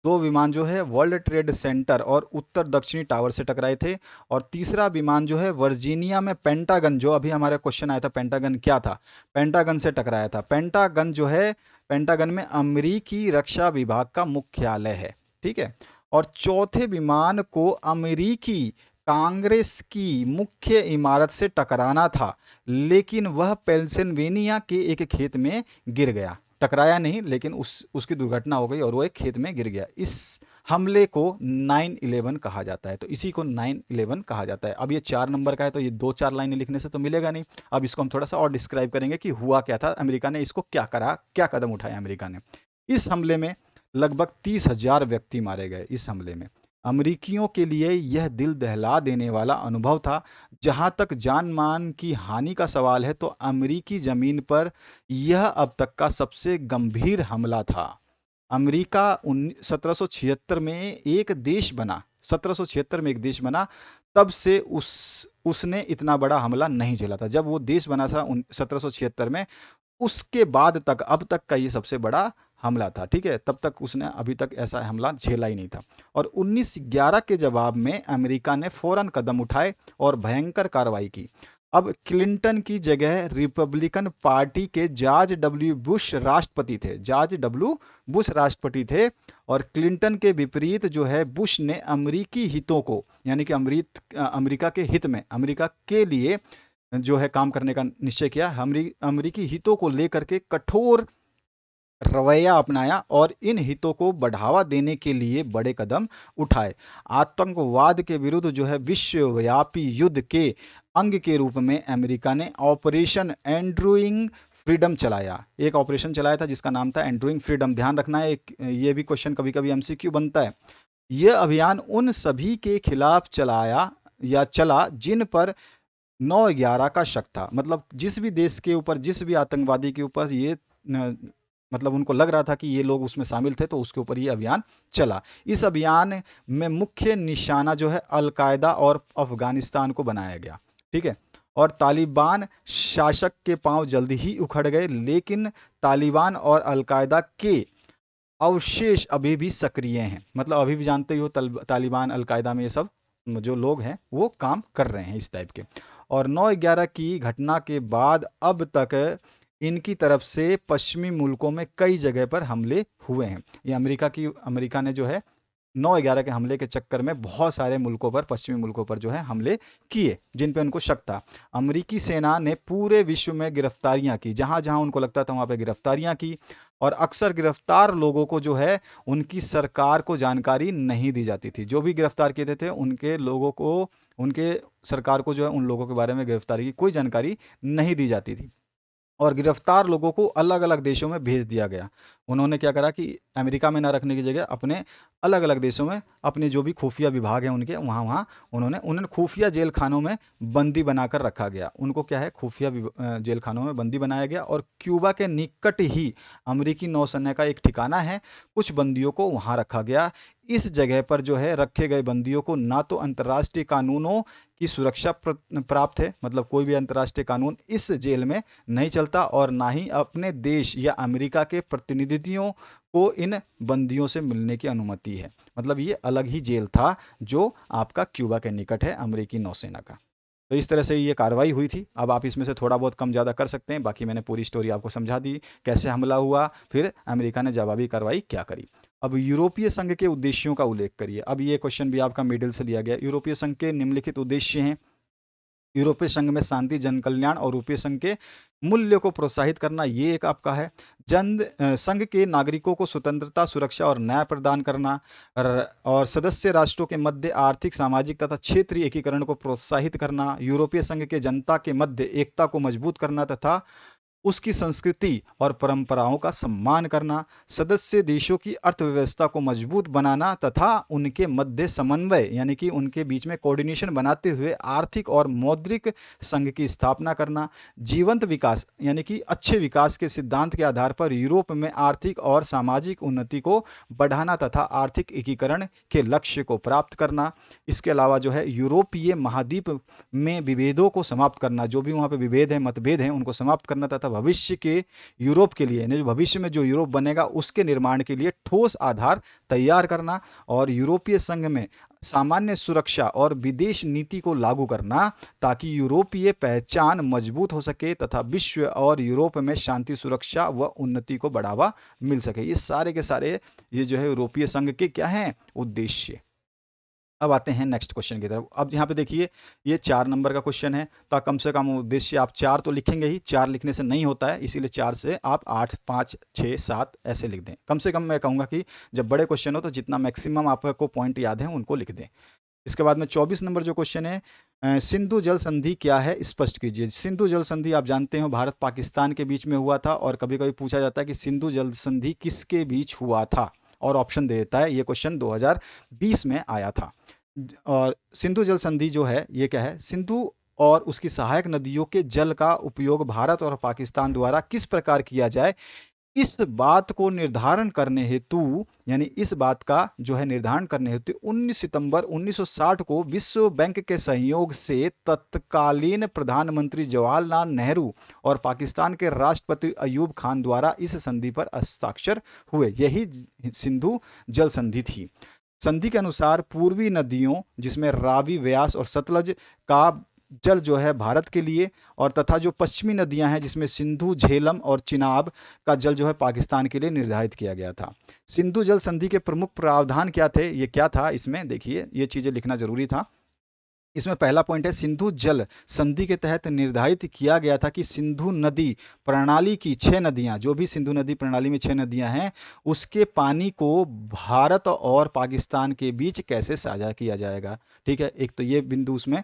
A: 2 विमान जो है वर्ल्ड ट्रेड सेंटर और उत्तर दक्षिणी टावर से टकराए थे। और तीसरा विमान जो है वर्जीनिया में पेंटागन, जो अभी हमारा क्वेश्चन आया था पेंटागन क्या था, पेंटागन से टकराया था। पेंटागन जो है, पेंटागन में अमेरिकी रक्षा विभाग का मुख्यालय है, ठीक है। और चौथे विमान को अमेरिकी कांग्रेस की मुख्य इमारत से टकराना था, लेकिन वह पेंसिल्वेनिया के एक खेत में गिर गया। टकराया नहीं, लेकिन उसकी दुर्घटना हो गई और वो एक खेत में गिर गया। इस हमले को 9/11 कहा जाता है। तो इसी को 9/11 कहा जाता है। अब ये 4 नंबर का है, तो ये 2-4 लाइनें लिखने से तो मिलेगा नहीं। अब इसको हम थोड़ा सा और डिस्क्राइब करेंगे कि हुआ क्या था, अमेरिका ने इसको क्या करा, क्या कदम उठाया अमेरिका ने। इस हमले में लगभग 30,000 व्यक्ति मारे गए। इस हमले में अमेरिकियों के लिए यह दिल दहला देने वाला अनुभव था। जहां तक जान मान की हानि का सवाल है, तो अमेरिकी जमीन पर यह अब तक का सबसे गंभीर हमला था। अमेरिका 1776 में एक देश बना, 1776 में एक देश बना, तब से उसने इतना बड़ा हमला नहीं झेला था। जब वो देश बना था 1776 में, उसके बाद तक अब तक का ये सबसे बड़ा हमला था, ठीक है। तब तक उसने अभी तक ऐसा हमला झेला ही नहीं था। और 1911 के जवाब में अमेरिका ने फौरन कदम उठाए और भयंकर कार्रवाई की। अब क्लिंटन की जगह रिपब्लिकन पार्टी के जॉर्ज डब्ल्यू बुश राष्ट्रपति थे, जॉर्ज डब्ल्यू बुश राष्ट्रपति थे। और क्लिंटन के विपरीत जो है, बुश ने अमेरिकी हितों को, यानी कि अमेरिका के हित में, अमेरिका के लिए जो है काम करने का निश्चय किया। अमेरिकी हितों को लेकर के कठोर रवैया अपनाया और इन हितों को बढ़ावा देने के लिए बड़े कदम उठाए। आतंकवाद के विरुद्ध जो है विश्वव्यापी युद्ध के अंग के रूप में अमेरिका ने ऑपरेशन एंड्रूइंग फ्रीडम चलाया। एक ऑपरेशन चलाया था जिसका नाम था एंड्रूइंग फ्रीडम। ध्यान रखना है, ये भी क्वेश्चन कभी कभी एमसीक्यू बनता है। यह अभियान उन सभी के खिलाफ चला जिन पर 9/11 का शक था। मतलब जिस भी देश के ऊपर, जिस भी आतंकवादी के ऊपर ये मतलब उनको लग रहा था कि ये लोग उसमें शामिल थे, तो उसके ऊपर ये अभियान चला। इस अभियान में मुख्य निशाना जो है अलकायदा और अफगानिस्तान को बनाया गया, ठीक है। और तालिबान शासक के पांव जल्दी ही उखड़ गए, लेकिन तालिबान और अलकायदा के अवशेष अभी भी सक्रिय हैं। मतलब अभी भी जानते ही हो, तालिबान, अलकायदा में ये सब जो लोग हैं वो काम कर रहे हैं इस टाइप के। और 9/11 की घटना के बाद अब तक इनकी तरफ से पश्चिमी मुल्कों में कई जगह पर हमले हुए हैं। ये अमेरिका ने जो है 9/11 के हमले के चक्कर में बहुत सारे मुल्कों पर, पश्चिमी मुल्कों पर जो है हमले किए, जिन पे उनको शक था। अमेरिकी सेना ने पूरे विश्व में गिरफ्तारियां की, जहां जहां उनको लगता था वहां पे गिरफ्तारियां की। और अक्सर गिरफ्तार लोगों को जो है उनकी सरकार को जानकारी नहीं दी जाती थी। जो भी गिरफ्तार किए थे उनके लोगों को, उनके सरकार को जो है उन लोगों के बारे में, गिरफ्तारी की कोई जानकारी नहीं दी जाती थी। और गिरफ्तार लोगों को अलग अलग देशों में भेज दिया गया। उन्होंने क्या करा कि अमेरिका में ना रखने की जगह अपने अलग अलग देशों में, अपने जो भी खुफिया विभाग हैं उनके, वहाँ वहाँ उन्होंने खुफिया जेल खानों में बंदी बनाकर रखा गया। उनको क्या है, खुफिया जेल खानों में बंदी बनाया गया। और क्यूबा के निकट ही अमेरिकी नौसेना का एक ठिकाना है, कुछ बंदियों को वहाँ रखा गया। इस जगह पर जो है रखे गए बंदियों को ना तो अंतर्राष्ट्रीय कानूनों की सुरक्षा प्राप्त है, मतलब कोई भी अंतर्राष्ट्रीय कानून इस जेल में नहीं चलता, और ना ही अपने देश या अमेरिका के प्रतिनिधियों को इन बंदियों से मिलने की अनुमति है। मतलब ये अलग ही जेल था जो आपका क्यूबा के निकट है, अमेरिकी नौसेना का। तो इस तरह से ये कार्रवाई हुई थी। अब आप इसमें से थोड़ा बहुत कम ज़्यादा कर सकते हैं, बाकी मैंने पूरी स्टोरी आपको समझा दी, कैसे हमला हुआ, फिर अमेरिका ने जवाबी कार्रवाई क्या करी। अब यूरोपीय संघ के उद्देश्यों का उल्लेख करिए। अब ये क्वेश्चन भी आपका मिडिल से लिया गया। यूरोपीय संघ के निम्नलिखित उद्देश्य हैं। यूरोपीय संघ में शांति, जन कल्याण और यूरोपीय संघ के मूल्य को प्रोत्साहित करना, ये एक आपका है। संघ के नागरिकों को स्वतंत्रता, सुरक्षा और न्याय प्रदान करना, और सदस्य राष्ट्रों के मध्य आर्थिक, सामाजिक तथा क्षेत्रीय एकीकरण को प्रोत्साहित करना, यूरोपीय संघ के जनता के मध्य एकता को मजबूत करना तथा उसकी संस्कृति और परंपराओं का सम्मान करना, सदस्य देशों की अर्थव्यवस्था को मजबूत बनाना तथा उनके मध्य समन्वय, यानी कि उनके बीच में कोऑर्डिनेशन बनाते हुए आर्थिक और मौद्रिक संघ की स्थापना करना, जीवंत विकास, यानी कि अच्छे विकास के सिद्धांत के आधार पर यूरोप में आर्थिक और सामाजिक उन्नति को बढ़ाना तथा आर्थिक एकीकरण के लक्ष्य को प्राप्त करना। इसके अलावा जो है यूरोपीय महाद्वीप में विभेदों को समाप्त करना, जो भी वहाँ पे विभेद है, मतभेद हैं, उनको समाप्त करना तथा भविष्य के यूरोप के लिए, यानी जो भविष्य में जो यूरोप बनेगा उसके निर्माण के लिए ठोस आधार तैयार करना और यूरोपीय संघ में सामान्य सुरक्षा और विदेश नीति को लागू करना, ताकि यूरोपीय पहचान मजबूत हो सके तथा विश्व और यूरोप में शांति, सुरक्षा व उन्नति को बढ़ावा मिल सके। ये सारे के सारे ये जो है यूरोपीय संघ के क्या हैं उद्देश्य। अब आते हैं नेक्स्ट क्वेश्चन की तरफ। अब यहाँ पे देखिए ये 4 नंबर का क्वेश्चन है, तो कम से कम उद्देश्य आप 4 तो लिखेंगे ही, 4 लिखने से नहीं होता है, इसीलिए 4 से आप 8, 5, 6, 7 ऐसे लिख दें। कम से कम मैं कहूँगा कि जब बड़े क्वेश्चन हो तो जितना मैक्सिमम आपको पॉइंट याद है उनको लिख दें। इसके बाद में 24 नंबर जो क्वेश्चन है, सिंधु जल संधि क्या है स्पष्ट कीजिए। सिंधु जल संधि आप जानते हो भारत पाकिस्तान के बीच में हुआ था, और कभी कभी पूछा जाता है कि सिंधु जल संधि किसके बीच हुआ था, और ऑप्शन दे देता है। ये क्वेश्चन 2020 में आया था। और सिंधु जल संधि जो है ये क्या है, सिंधु और उसकी सहायक नदियों के जल का उपयोग भारत और पाकिस्तान द्वारा किस प्रकार किया जाए, इस बात को निर्धारण करने हेतु, यानी इस बात का जो है निर्धारण करने हेतु 19 सितंबर 1960 को विश्व बैंक के सहयोग से तत्कालीन प्रधानमंत्री जवाहरलाल नेहरू और पाकिस्तान के राष्ट्रपति अयूब खान द्वारा इस संधि पर हस्ताक्षर हुए। यही सिंधु जल संधि थी। संधि के अनुसार पूर्वी नदियों जिसमें रावी, व्यास और सतलज का जल जो है भारत के लिए, और तथा जो पश्चिमी नदियां हैं जिसमें सिंधु, झेलम और चिनाब का जल जो है पाकिस्तान के लिए निर्धारित किया गया था। सिंधु जल संधि के प्रमुख प्रावधान क्या थे, ये क्या था, इसमें देखिए ये चीज़ें लिखना जरूरी था। इसमें पहला पॉइंट है, सिंधु जल संधि के तहत निर्धारित किया गया था कि सिंधु नदी प्रणाली की 6 नदियां, जो भी सिंधु नदी प्रणाली में 6 नदियां हैं, उसके पानी को भारत और पाकिस्तान के बीच कैसे साझा किया जाएगा। ठीक है, एक तो ये बिंदु उसमें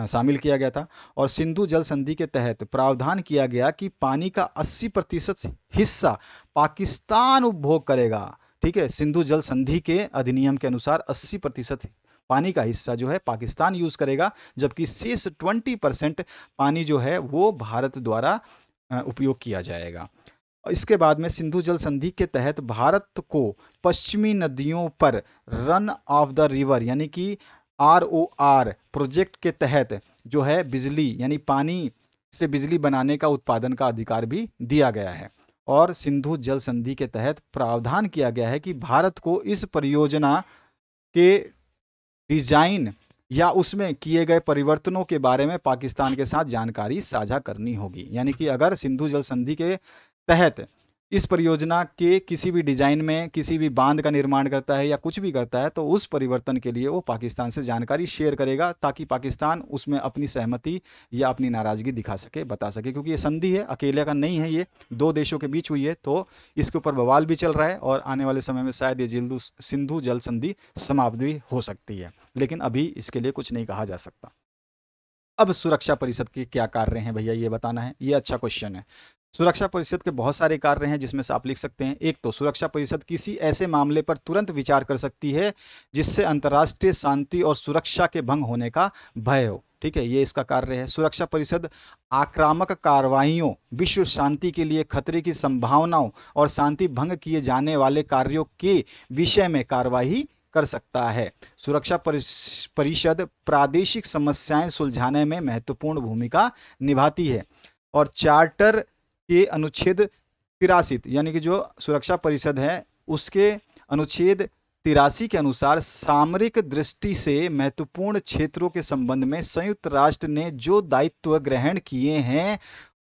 A: शामिल किया गया था। और सिंधु जल संधि के तहत प्रावधान किया गया कि पानी का 80% हिस्सा पाकिस्तान उपभोग करेगा। ठीक है, सिंधु जल संधि के अधिनियम के अनुसार 80% पानी का हिस्सा जो है पाकिस्तान यूज करेगा, जबकि शेष 20% पानी जो है वो भारत द्वारा उपयोग किया जाएगा। इसके बाद में सिंधु जल संधि के तहत भारत को पश्चिमी नदियों पर रन ऑफ द रिवर यानी कि ROR प्रोजेक्ट के तहत जो है बिजली यानी पानी से बिजली बनाने का उत्पादन का अधिकार भी दिया गया है। और सिंधु जल संधि के तहत प्रावधान किया गया है कि भारत को इस परियोजना के डिजाइन या उसमें किए गए परिवर्तनों के बारे में पाकिस्तान के साथ जानकारी साझा करनी होगी। यानी कि अगर सिंधु जल संधि के तहत इस परियोजना के किसी भी डिजाइन में किसी भी बांध का निर्माण करता है या कुछ भी करता है, तो उस परिवर्तन के लिए वो पाकिस्तान से जानकारी शेयर करेगा, ताकि पाकिस्तान उसमें अपनी सहमति या अपनी नाराजगी दिखा सके, बता सके। क्योंकि ये संधि है, अकेले का नहीं है, ये 2 देशों के बीच हुई है, तो इसके ऊपर बवाल भी चल रहा है, और आने वाले समय में शायद ये सिंधु जल संधि समाप्त भी हो सकती है, लेकिन अभी इसके लिए कुछ नहीं कहा जा सकता। अब सुरक्षा परिषद के क्या कार्य हैं भैया, ये बताना है। ये अच्छा क्वेश्चन है। सुरक्षा परिषद के बहुत सारे कार्य हैं, जिसमें से आप लिख सकते हैं। एक तो सुरक्षा परिषद किसी ऐसे मामले पर तुरंत विचार कर सकती है जिससे अंतर्राष्ट्रीय शांति और सुरक्षा के भंग होने का भय हो। ठीक है, ये इसका कार्य है। सुरक्षा परिषद आक्रामक कार्रवाइयों, विश्व शांति के लिए खतरे की संभावनाओं और शांति भंग किए जाने वाले कार्यों के विषय में कार्रवाई कर सकता है। सुरक्षा परिषद प्रादेशिक समस्याएं सुलझाने में महत्वपूर्ण भूमिका निभाती है। और चार्टर के अनुच्छेद 83 यानी कि जो सुरक्षा परिषद है उसके अनुच्छेद 83 के अनुसार सामरिक दृष्टि से महत्वपूर्ण क्षेत्रों के संबंध में संयुक्त राष्ट्र ने जो दायित्व ग्रहण किए हैं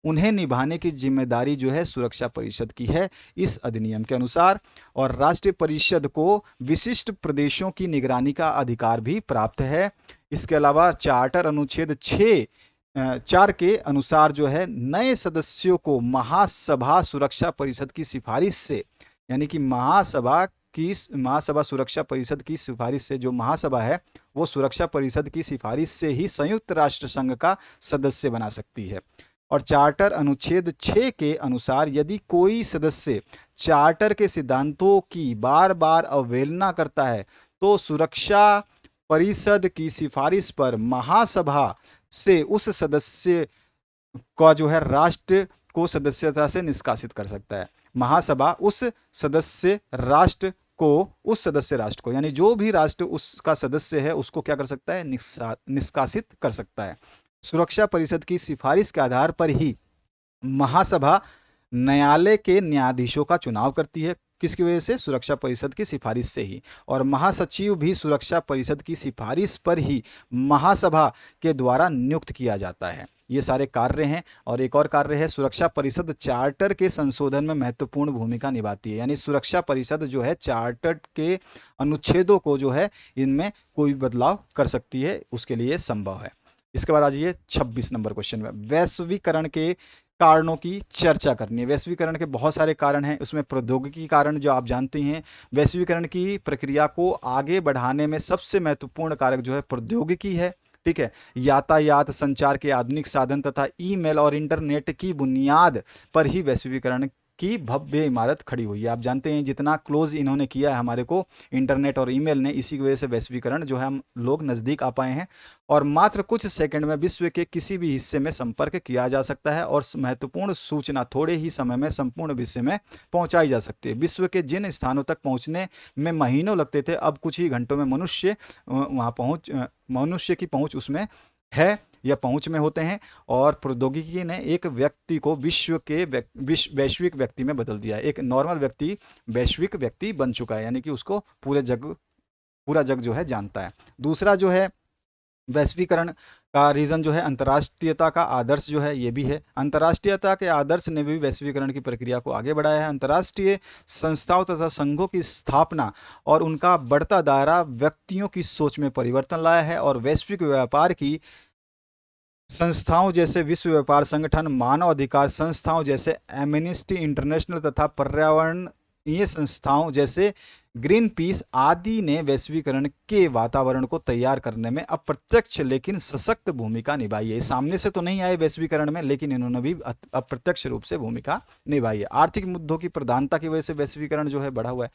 A: उन्हें निभाने की जिम्मेदारी जो है सुरक्षा परिषद की है इस अधिनियम के अनुसार। और राष्ट्रीय परिषद को विशिष्ट प्रदेशों की निगरानी का अधिकार भी प्राप्त है। इसके अलावा चार्टर अनुच्छेद 4 के अनुसार जो है नए सदस्यों को महासभा सुरक्षा परिषद की सिफारिश से, यानी कि महासभा सुरक्षा परिषद की सिफारिश से, जो महासभा है वो सुरक्षा परिषद की सिफारिश से ही संयुक्त राष्ट्र संघ का सदस्य बना सकती है। और चार्टर अनुच्छेद 6 के अनुसार यदि कोई सदस्य चार्टर के सिद्धांतों की बार बार अवहेलना करता है तो सुरक्षा परिषद की सिफारिश पर महासभा से उस सदस्य का जो है राष्ट्र को सदस्यता से निष्कासित कर सकता है। महासभा उस सदस्य राष्ट्र को यानी जो भी राष्ट्र उसका सदस्य है उसको क्या कर सकता है, निष्कासित कर सकता है। सुरक्षा परिषद की सिफारिश के आधार पर ही महासभा न्यायालय के न्यायाधीशों का चुनाव करती है, किसकी वजह से? सुरक्षा परिषद की सिफारिश से ही। और महासचिव भी सुरक्षा परिषद की सिफारिश पर ही महासभा के द्वारा नियुक्त किया जाता है। ये सारे कार्य हैं। और एक और कार्य है, सुरक्षा परिषद चार्टर के संशोधन में महत्वपूर्ण भूमिका निभाती है। यानी सुरक्षा परिषद जो है चार्टर के अनुच्छेदों को जो है इनमें कोई बदलाव कर सकती है, उसके लिए संभव है। इसके बाद आ जाइए 26 नंबर क्वेश्चन में, वैश्वीकरण के कारणों की चर्चा करनी है। वैश्वीकरण के बहुत सारे कारण हैं, उसमें प्रौद्योगिकी कारण जो आप जानते हैं, वैश्वीकरण की प्रक्रिया को आगे बढ़ाने में सबसे महत्वपूर्ण कारक जो है प्रौद्योगिकी है। ठीक है, यातायात, संचार के आधुनिक साधन तथा ईमेल और इंटरनेट की बुनियाद पर ही वैश्वीकरण की भव्य इमारत खड़ी हुई है। आप जानते हैं जितना क्लोज इन्होंने किया है हमारे को इंटरनेट और ईमेल ने, इसी की वजह से वैश्वीकरण जो है हम लोग नज़दीक आ पाए हैं और मात्र कुछ सेकंड में विश्व के किसी भी हिस्से में संपर्क किया जा सकता है और महत्वपूर्ण सूचना थोड़े ही समय में संपूर्ण विश्व में पहुंचाई जा सकती है। विश्व के जिन स्थानों तक पहुंचने में महीनों लगते थे, अब कुछ ही घंटों में मनुष्य की पहुंच उसमें है या पहुंच में होते हैं। और प्रौद्योगिकी ने एक व्यक्ति को वैश्विक व्यक्ति में बदल दिया है। एक नॉर्मल व्यक्ति वैश्विक व्यक्ति बन चुका है, यानी कि उसको पूरा जग जो है जानता है। दूसरा जो है वैश्वीकरण का रीज़न जो है अंतर्राष्ट्रीयता का आदर्श जो है, ये भी है। अंतर्राष्ट्रीयता के आदर्श ने भी वैश्वीकरण की प्रक्रिया को आगे बढ़ाया है। अंतर्राष्ट्रीय संस्थाओं तथा संघों की स्थापना और उनका बढ़ता दायरा व्यक्तियों की सोच में परिवर्तन लाया है और वैश्विक व्यापार की संस्थाओं जैसे विश्व व्यापार संगठन, मानव अधिकार संस्थाओं जैसे एमनेस्टी इंटरनेशनल तथा पर्यावरणीय संस्थाओं जैसे ग्रीन पीस आदि ने वैश्वीकरण के वातावरण को तैयार करने में अप्रत्यक्ष लेकिन सशक्त भूमिका निभाई है। सामने से तो नहीं आए वैश्वीकरण में, लेकिन इन्होंने भी अप्रत्यक्ष रूप से भूमिका निभाई है। आर्थिक मुद्दों की प्रधानता की वजह से वैश्वीकरण जो है बढ़ा हुआ है।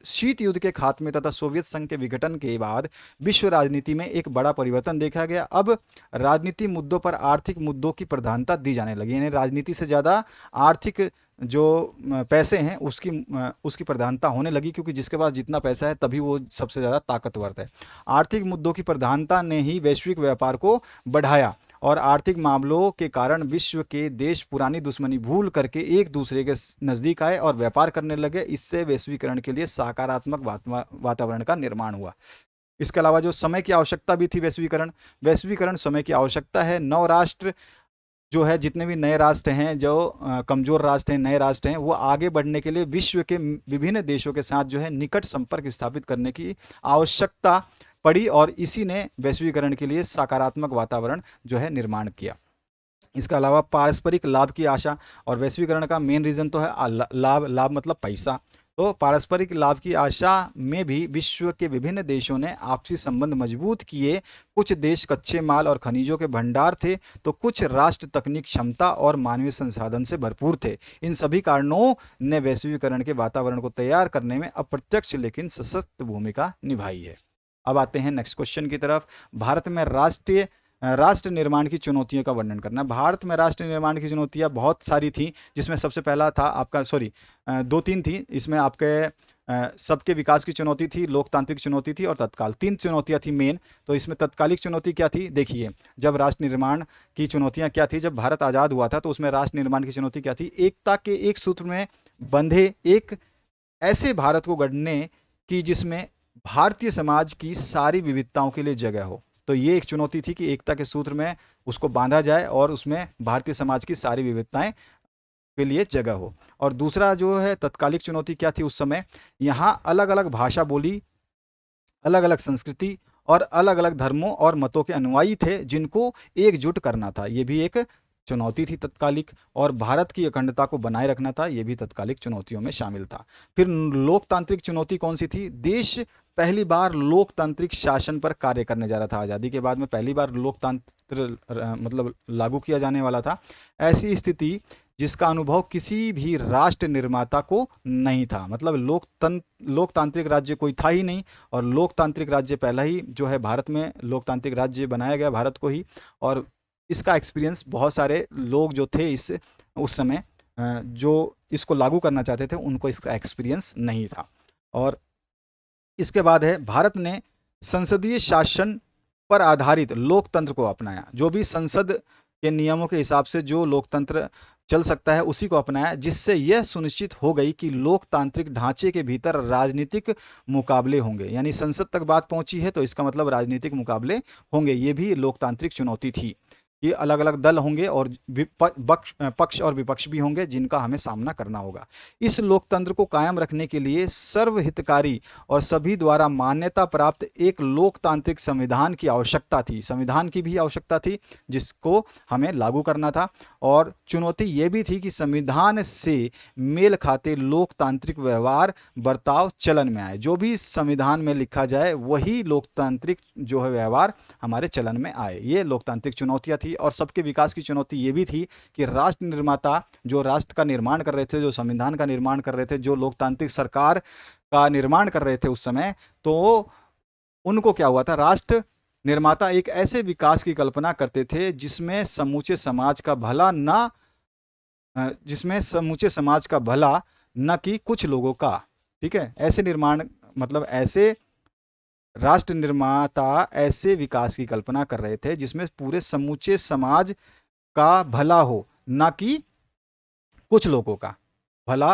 A: शीत युद्ध के खात्मे तथा सोवियत संघ के विघटन के बाद विश्व राजनीति में एक बड़ा परिवर्तन देखा गया। अब राजनीति मुद्दों पर आर्थिक मुद्दों की प्रधानता दी जाने लगी, यानी राजनीति से ज़्यादा आर्थिक जो पैसे हैं उसकी प्रधानता होने लगी, क्योंकि जिसके पास जितना पैसा है तभी वो सबसे ज़्यादा ताकतवर है। आर्थिक मुद्दों की प्रधानता ने ही वैश्विक व्यापार को बढ़ाया और आर्थिक मामलों के कारण विश्व के देश पुरानी दुश्मनी भूल करके एक दूसरे के नज़दीक आए और व्यापार करने लगे। इससे वैश्वीकरण के लिए सकारात्मक वातावरण का निर्माण हुआ। इसके अलावा जो समय की आवश्यकता भी थी, वैश्वीकरण समय की आवश्यकता है। नौ राष्ट्र जो है, जितने भी नए राष्ट्र हैं, जो कमज़ोर राष्ट्र हैं, नए राष्ट्र हैं, वो आगे बढ़ने के लिए विश्व के विभिन्न देशों के साथ जो है निकट संपर्क स्थापित करने की आवश्यकता पड़ी और इसी ने वैश्वीकरण के लिए सकारात्मक वातावरण जो है निर्माण किया। इसके अलावा पारस्परिक लाभ की आशा, और वैश्वीकरण का मेन रीज़न तो है लाभ मतलब पैसा। तो पारस्परिक लाभ की आशा में भी विश्व के विभिन्न देशों ने आपसी संबंध मजबूत किए। कुछ देश कच्चे माल और खनिजों के भंडार थे, तो कुछ राष्ट्र तकनीक क्षमता और मानवीय संसाधन से भरपूर थे। इन सभी कारणों ने वैश्वीकरण के वातावरण को तैयार करने में अप्रत्यक्ष लेकिन सशक्त भूमिका निभाई है। अब आते हैं नेक्स्ट क्वेश्चन की तरफ। भारत में राष्ट्र निर्माण की चुनौतियों का वर्णन करना। भारत में राष्ट्र निर्माण की चुनौतियां बहुत सारी थी, जिसमें सबसे पहला था आपका दो तीन थी इसमें आपके सबके विकास की चुनौती थी, लोकतांत्रिक चुनौती थी और तत्काल, तीन चुनौतियां थी मेन। तो इसमें तत्कालिक चुनौती क्या थी, देखिए जब राष्ट्र निर्माण की चुनौतियां क्या थी, जब भारत आज़ाद हुआ था तो उसमें राष्ट्र निर्माण की चुनौती क्या थी, एकता के एक सूत्र में बंधे एक ऐसे भारत को गढ़ने की जिसमें भारतीय समाज की सारी विविधताओं के लिए जगह हो। तो ये एक चुनौती थी कि एकता के सूत्र में उसको बांधा जाए और उसमें भारतीय समाज की सारी विविधताएं के लिए जगह हो। और दूसरा जो है तत्कालिक चुनौती क्या थी, उस समय यहाँ अलग अलग भाषा बोली, अलग अलग संस्कृति और अलग अलग धर्मों और मतों के अनुयायी थे जिनको एकजुट करना था, ये भी एक चुनौती थी तत्कालिक। और भारत की अखंडता को बनाए रखना था, ये भी तत्कालिक चुनौतियों में शामिल था। फिर लोकतांत्रिक चुनौती कौन सी थी, देश पहली बार लोकतांत्रिक शासन पर कार्य करने जा रहा था। आज़ादी के बाद में पहली बार लोकतंत्र मतलब लागू किया जाने वाला था। ऐसी स्थिति जिसका अनुभव किसी भी राष्ट्र निर्माता को नहीं था, मतलब लोकतांत्रिक राज्य कोई था ही नहीं और लोकतांत्रिक राज्य पहला ही जो है भारत में लोकतांत्रिक राज्य बनाया गया भारत को ही। और इसका एक्सपीरियंस बहुत सारे लोग जो थे उस समय जो इसको लागू करना चाहते थे उनको इसका एक्सपीरियंस नहीं था। और इसके बाद है भारत ने संसदीय शासन पर आधारित लोकतंत्र को अपनाया। जो भी संसद के नियमों के हिसाब से जो लोकतंत्र चल सकता है उसी को अपनाया, जिससे यह सुनिश्चित हो गई कि लोकतांत्रिक ढांचे के भीतर राजनीतिक मुकाबले होंगे। यानी संसद तक बात पहुंची है तो इसका मतलब राजनीतिक मुकाबले होंगे। ये भी लोकतांत्रिक चुनौती थी कि अलग अलग दल होंगे और पक्ष और विपक्ष भी होंगे जिनका हमें सामना करना होगा। इस लोकतंत्र को कायम रखने के लिए सर्वहितकारी और सभी द्वारा मान्यता प्राप्त एक लोकतांत्रिक संविधान की आवश्यकता थी। संविधान की भी आवश्यकता थी जिसको हमें लागू करना था। और चुनौती ये भी थी कि संविधान से मेल खाते लोकतांत्रिक व्यवहार बर्ताव चलन में आए। जो भी संविधान में लिखा जाए वही लोकतांत्रिक जो है व्यवहार हमारे चलन में आए। ये लोकतांत्रिक चुनौतियां थी। और सबके विकास की चुनौती ये भी थी कि राष्ट्र निर्माता जो राष्ट्र का निर्माण कर रहे थे, जो संविधान का निर्माण कर रहे थे, जो लोकतांत्रिक सरकार का निर्माण कर रहे थे उस समय, तो उनको क्या हुआ था, राष्ट्र निर्माता एक ऐसे विकास की कल्पना करते थे जिसमें समूचे समाज का भला न जिसमें समूचे समाज का भला न कि कुछ लोगों का। ठीक है, ऐसे निर्माण मतलब ऐसे राष्ट्र निर्माता ऐसे विकास की कल्पना कर रहे थे जिसमें पूरे समूचे समाज का भला हो, ना कि कुछ लोगों का भला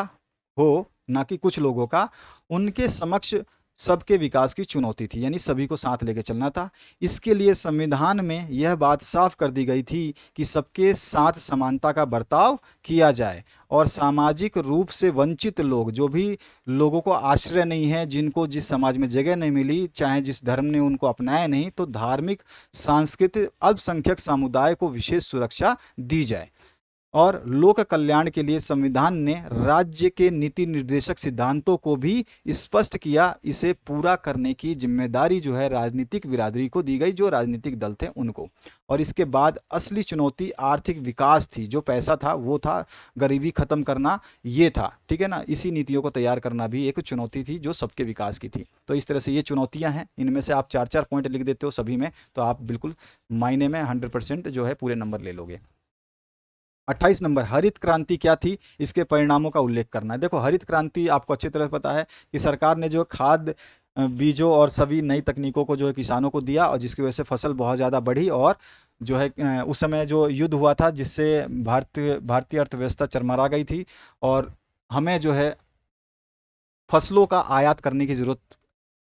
A: हो, ना कि कुछ लोगों का। उनके समक्ष सबके विकास की चुनौती थी, यानी सभी को साथ लेकर चलना था। इसके लिए संविधान में यह बात साफ कर दी गई थी कि सबके साथ समानता का बर्ताव किया जाए और सामाजिक रूप से वंचित लोग, जो भी लोगों को आश्रय नहीं है, जिनको जिस समाज में जगह नहीं मिली, चाहे जिस धर्म ने उनको अपनाया नहीं, तो धार्मिक सांस्कृतिक अल्पसंख्यक समुदाय को विशेष सुरक्षा दी जाए। और लोक कल्याण के लिए संविधान ने राज्य के नीति निर्देशक सिद्धांतों को भी स्पष्ट किया। इसे पूरा करने की जिम्मेदारी जो है राजनीतिक बिरादरी को दी गई, जो राजनीतिक दल थे उनको। और इसके बाद असली चुनौती आर्थिक विकास थी। जो पैसा था वो था, गरीबी खत्म करना ये था। ठीक है ना, इसी नीतियों को तैयार करना भी एक चुनौती थी जो सबके विकास की थी। तो इस तरह से ये चुनौतियां हैं। इनमें से आप 4-4 पॉइंट लिख देते हो सभी में, तो आप बिल्कुल मायने में 100% जो है पूरे नंबर ले लोगे। 28 नंबर, हरित क्रांति क्या थी, इसके परिणामों का उल्लेख करना है। देखो, हरित क्रांति आपको अच्छी तरह पता है कि सरकार ने जो खाद बीजों और सभी नई तकनीकों को जो है किसानों को दिया, और जिसकी वजह से फसल बहुत ज़्यादा बढ़ी। और जो है उस समय जो युद्ध हुआ था जिससे भारतीय अर्थव्यवस्था चरमरा गई थी और हमें जो है फसलों का आयात करने की ज़रूरत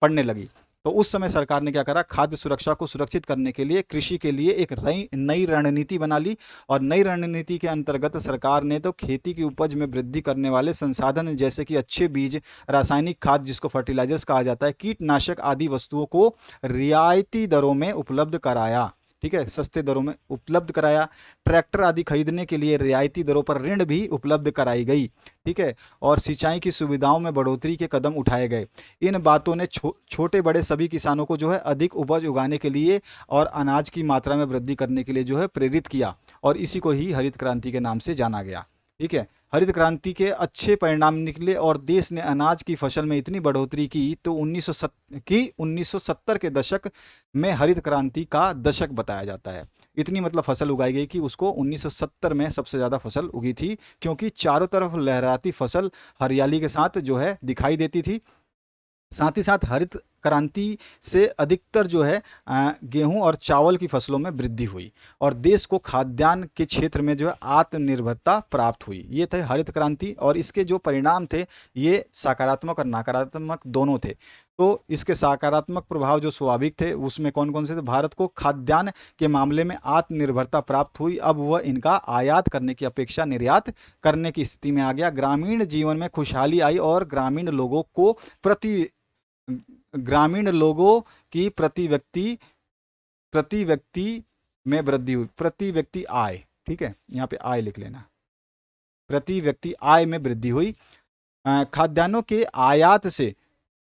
A: पड़ने लगी। तो उस समय सरकार ने क्या करा, खाद्य सुरक्षा को सुरक्षित करने के लिए कृषि के लिए एक नई रणनीति बना ली। और नई रणनीति के अंतर्गत सरकार ने तो खेती की उपज में वृद्धि करने वाले संसाधन जैसे कि अच्छे बीज, रासायनिक खाद जिसको फर्टिलाइजर्स कहा जाता है, कीटनाशक आदि वस्तुओं को रियायती दरों में उपलब्ध कराया। ठीक है, सस्ते दरों में उपलब्ध कराया। ट्रैक्टर आदि खरीदने के लिए रियायती दरों पर ऋण भी उपलब्ध कराई गई। ठीक है, और सिंचाई की सुविधाओं में बढ़ोतरी के कदम उठाए गए। इन बातों ने छोटे बड़े सभी किसानों को जो है अधिक उपज उगाने के लिए और अनाज की मात्रा में वृद्धि करने के लिए जो है प्रेरित किया। और इसी को ही हरित क्रांति के नाम से जाना गया। ठीक है, हरित क्रांति के अच्छे परिणाम निकले और देश ने अनाज की फसल में इतनी बढ़ोतरी की तो 1970 के दशक में हरित क्रांति का दशक बताया जाता है। इतनी मतलब फसल उगाई गई कि उसको 1970 में सबसे ज़्यादा फसल उगी थी, क्योंकि चारों तरफ लहराती फसल हरियाली के साथ जो है दिखाई देती थी। साथ ही साथ हरित क्रांति से अधिकतर जो है गेहूं और चावल की फसलों में वृद्धि हुई और देश को खाद्यान्न के क्षेत्र में जो है आत्मनिर्भरता प्राप्त हुई। ये थे हरित क्रांति। और इसके जो परिणाम थे ये सकारात्मक और नकारात्मक दोनों थे। तो इसके सकारात्मक प्रभाव जो स्वाभाविक थे उसमें कौन कौन से थे, भारत को खाद्यान्न के मामले में आत्मनिर्भरता प्राप्त हुई। अब वह इनका आयात करने की अपेक्षा निर्यात करने की स्थिति में आ गया। ग्रामीण जीवन में खुशहाली आई और ग्रामीण लोगों की प्रति व्यक्ति में वृद्धि हुई। प्रति व्यक्ति आय, ठीक है, यहाँ पे आय लिख लेना, प्रति व्यक्ति आय में वृद्धि हुई। खाद्यान्नों के आयात से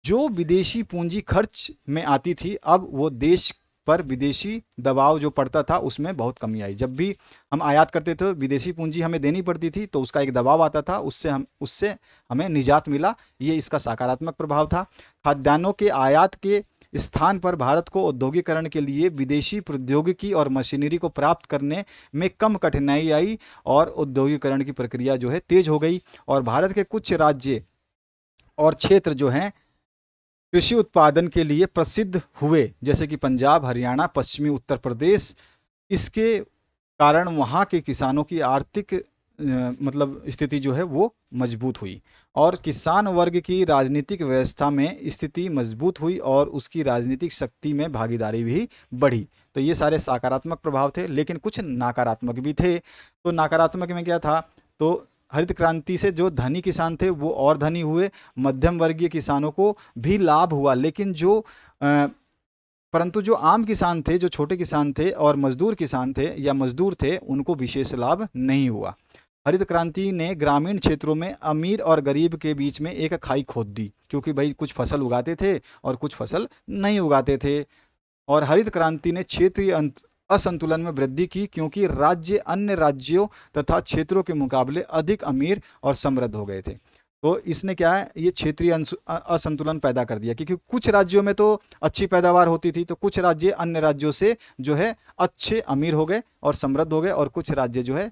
A: जो विदेशी पूंजी खर्च में आती थी, अब वो देश पर विदेशी दबाव जो पड़ता था उसमें बहुत कमी आई। जब भी हम आयात करते थे विदेशी पूंजी हमें देनी पड़ती थी तो उसका एक दबाव आता था, उससे हमें निजात मिला। ये इसका सकारात्मक प्रभाव था। खाद्यान्नों के आयात के स्थान पर भारत को औद्योगिकरण के लिए विदेशी प्रौद्योगिकी और मशीनरी को प्राप्त करने में कम कठिनाई आई और औद्योगिकरण की प्रक्रिया जो है तेज हो गई। और भारत के कुछ राज्य और क्षेत्र जो हैं कृषि उत्पादन के लिए प्रसिद्ध हुए, जैसे कि पंजाब, हरियाणा, पश्चिमी उत्तर प्रदेश। इसके कारण वहाँ के किसानों की आर्थिक मतलब स्थिति जो है वो मजबूत हुई और किसान वर्ग की राजनीतिक व्यवस्था में स्थिति मजबूत हुई और उसकी राजनीतिक शक्ति में भागीदारी भी बढ़ी। तो ये सारे सकारात्मक प्रभाव थे, लेकिन कुछ नकारात्मक भी थे। तो नकारात्मक में क्या था? तो हरित क्रांति से जो धनी किसान थे वो और धनी हुए, मध्यम वर्गीय किसानों को भी लाभ हुआ, लेकिन परंतु जो आम किसान थे, जो छोटे किसान थे और मजदूर किसान थे या मजदूर थे, उनको विशेष लाभ नहीं हुआ। हरित क्रांति ने ग्रामीण क्षेत्रों में अमीर और गरीब के बीच में एक खाई खोद दी, क्योंकि भाई कुछ फसल उगाते थे और कुछ फसल नहीं उगाते थे। और हरित क्रांति ने क्षेत्रीय असंतुलन में वृद्धि की, क्योंकि राज्य अन्य राज्यों तथा क्षेत्रों के मुकाबले अधिक अमीर और समृद्ध हो गए थे। तो इसने क्या है, ये क्षेत्रीय असंतुलन पैदा कर दिया, क्योंकि कुछ राज्यों में तो अच्छी पैदावार होती थी, तो कुछ राज्य अन्य राज्यों से जो है अच्छे अमीर हो गए और समृद्ध हो गए, और कुछ राज्य जो है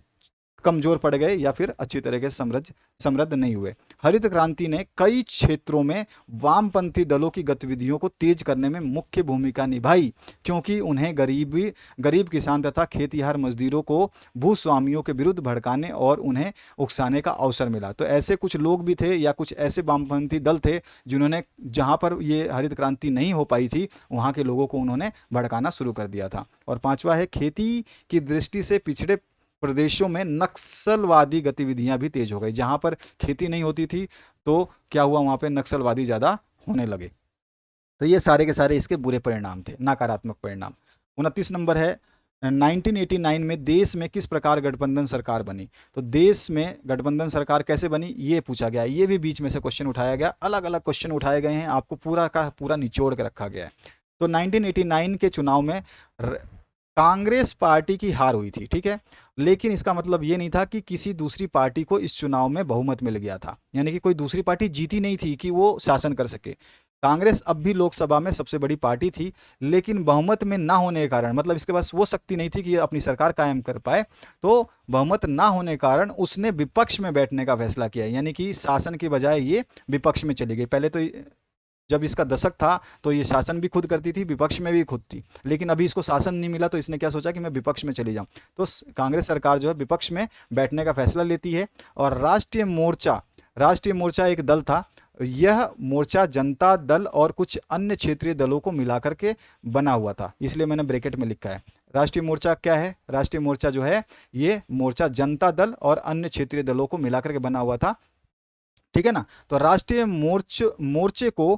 A: कमजोर पड़ गए या फिर अच्छी तरीके से समृद्ध नहीं हुए। हरित क्रांति ने कई क्षेत्रों में वामपंथी दलों की गतिविधियों को तेज करने में मुख्य भूमिका निभाई, क्योंकि उन्हें गरीब किसान तथा खेतिहर मजदूरों को भूस्वामियों के विरुद्ध भड़काने और उन्हें उकसाने का अवसर मिला। तो ऐसे कुछ लोग भी थे या कुछ ऐसे वामपंथी दल थे जिन्होंने, जहां पर ये हरित क्रांति नहीं हो पाई थी, वहां के लोगों को उन्होंने भड़काना शुरू कर दिया था। और पांचवा है, खेती की दृष्टि से पिछड़े प्रदेशों में नक्सलवादी गतिविधियां भी तेज हो गई। जहां पर खेती नहीं होती थी तो क्या हुआ, वहां पे नक्सलवादी ज्यादा होने लगे। तो ये सारे के सारे इसके बुरे परिणाम थे, नकारात्मक परिणाम। 29 नंबर है, 1989 में देश में किस प्रकार गठबंधन सरकार बनी? तो देश में गठबंधन सरकार कैसे बनी, ये पूछा गया। ये भी बीच में से क्वेश्चन उठाया गया, अलग अलग क्वेश्चन उठाए गए हैं, आपको पूरा का पूरा निचोड़ के रखा गया है। तो 1989 के चुनाव में कांग्रेस पार्टी की हार हुई थी, ठीक है, लेकिन इसका मतलब ये नहीं था कि किसी दूसरी पार्टी को इस चुनाव में बहुमत मिल गया था, यानी कि कोई दूसरी पार्टी जीती नहीं थी कि वो शासन कर सके। कांग्रेस अब भी लोकसभा में सबसे बड़ी पार्टी थी, लेकिन बहुमत में ना होने के कारण, मतलब इसके पास वो शक्ति नहीं थी कि अपनी सरकार कायम कर पाए, तो बहुमत ना होने के कारण उसने विपक्ष में बैठने का फैसला किया, यानी कि शासन की बजाय ये विपक्ष में चली गई। पहले तो जब इसका दशक था तो ये शासन भी खुद करती थी, विपक्ष में भी खुद थी, लेकिन अभी इसको शासन नहीं मिला तो इसने क्या सोचा कि मैं विपक्ष में चली जाऊं। तो कांग्रेस सरकार जो है विपक्ष में बैठने का फैसला लेती है। और राष्ट्रीय मोर्चा एक दल था। यह मोर्चा जनता दल और कुछ अन्य क्षेत्रीय दलों को मिलाकर के बना हुआ था, इसलिए मैंने ब्रैकेट में लिखा है। राष्ट्रीय मोर्चा क्या है? राष्ट्रीय मोर्चा जो है ये मोर्चा जनता दल और अन्य क्षेत्रीय दलों को मिलाकर के बना हुआ था, ठीक है ना। तो राष्ट्रीय मोर्चे को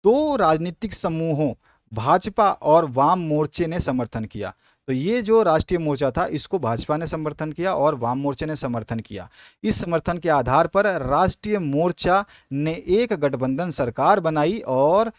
A: दो राजनीतिक समूहों भाजपा और वाम मोर्चे ने समर्थन किया। तो ये जो राष्ट्रीय मोर्चा था इसको भाजपा ने समर्थन किया और वाम मोर्चे ने समर्थन किया। इस समर्थन के आधार पर राष्ट्रीय मोर्चा ने एक गठबंधन सरकार बनाई और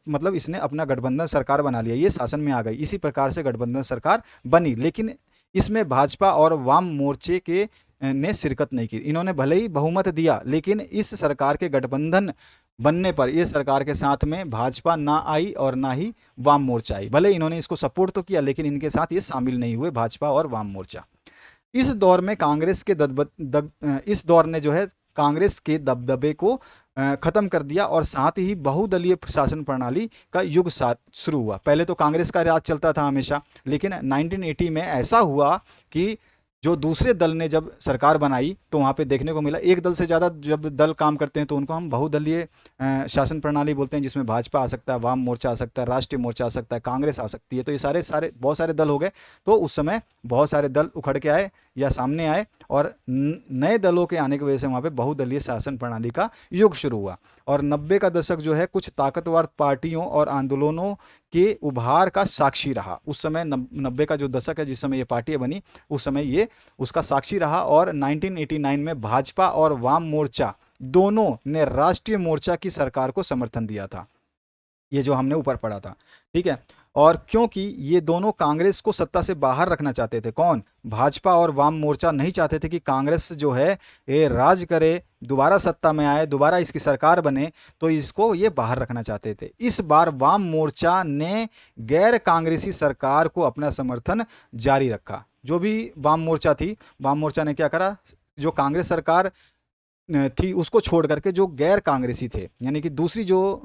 A: मतलब इसने अपना गठबंधन सरकार बना लिया, ये शासन में आ गई। इसी प्रकार से गठबंधन सरकार बनी, लेकिन इसमें भाजपा और वाम मोर्चे के ने शिरकत नहीं की। इन्होंने भले ही बहुमत दिया, लेकिन इस सरकार के गठबंधन बनने पर ये सरकार के साथ में भाजपा ना आई और ना ही वाम मोर्चा आई। भले इन्होंने इसको सपोर्ट तो किया, लेकिन इनके साथ ये शामिल नहीं हुए, भाजपा और वाम मोर्चा। इस दौर में इस दौर ने जो है कांग्रेस के दबदबे को खत्म कर दिया और साथ ही बहुदलीय शासन प्रणाली का युग शुरू हुआ। पहले तो कांग्रेस का राज चलता था हमेशा, लेकिन 1980 में ऐसा हुआ कि जो दूसरे दल ने जब सरकार बनाई तो वहाँ पे देखने को मिला, एक दल से ज़्यादा जब दल काम करते हैं तो उनको हम बहुदलीय शासन प्रणाली बोलते हैं, जिसमें भाजपा आ सकता है, वाम मोर्चा आ सकता है, राष्ट्रीय मोर्चा आ सकता है, कांग्रेस आ सकती है। तो ये सारे सारे बहुत सारे दल हो गए। तो उस समय बहुत सारे दल उखड़ के आए या सामने आए, और नए दलों के आने की वजह से वहाँ पे बहुदलीय शासन प्रणाली का युग शुरू हुआ। और 90 का दशक जो है कुछ ताकतवर पार्टियों और आंदोलनों के उभार का साक्षी रहा। उस समय 90 का जो दशक है, जिस समय ये पार्टियां बनी, उस समय ये उसका साक्षी रहा। और 1989 में भाजपा और वाम मोर्चा दोनों ने राष्ट्रीय मोर्चा की सरकार को समर्थन दिया था, ये जो हमने ऊपर पढ़ा था, ठीक है। और क्योंकि ये दोनों कांग्रेस को सत्ता से बाहर रखना चाहते थे, कौन? भाजपा और वाम मोर्चा नहीं चाहते थे कि कांग्रेस जो है ये राज करे, दोबारा सत्ता में आए, दोबारा इसकी सरकार बने, तो इसको ये बाहर रखना चाहते थे। इस बार वाम मोर्चा ने गैर कांग्रेसी सरकार को अपना समर्थन जारी रखा। जो भी वाम मोर्चा थी, वाम मोर्चा ने क्या करा, जो कांग्रेस सरकार थी उसको छोड़ करके जो गैर कांग्रेसी थे, यानी कि दूसरी जो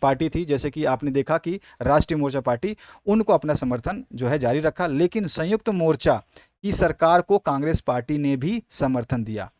A: पार्टी थी, जैसे कि आपने देखा कि राष्ट्रीय मोर्चा पार्टी, उनको अपना समर्थन जो है जारी रखा। लेकिन संयुक्त मोर्चा की सरकार को कांग्रेस पार्टी ने भी समर्थन दिया।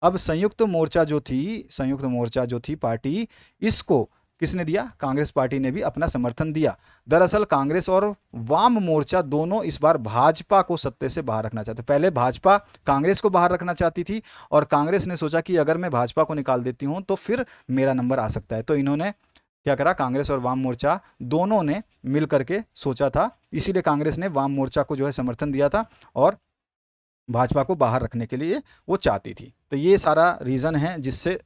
A: अब संयुक्त मोर्चा जो थी पार्टी, इसको किसने दिया? कांग्रेस पार्टी ने भी अपना समर्थन दिया। दरअसल कांग्रेस और वाम मोर्चा दोनों इस बार भाजपा को सत्ते से बाहर रखना चाहते। पहले भाजपा कांग्रेस को बाहर रखना चाहती थी और कांग्रेस ने सोचा कि अगर मैं भाजपा को निकाल देती हूं तो फिर मेरा नंबर आ सकता है। तो इन्होंने क्या करा, कांग्रेस और वाम मोर्चा दोनों ने मिल करके सोचा था, इसीलिए कांग्रेस ने वाम मोर्चा को जो है समर्थन दिया था और भाजपा को बाहर रखने के लिए वो चाहती थी। तो ये सारा रीज़न है जिससे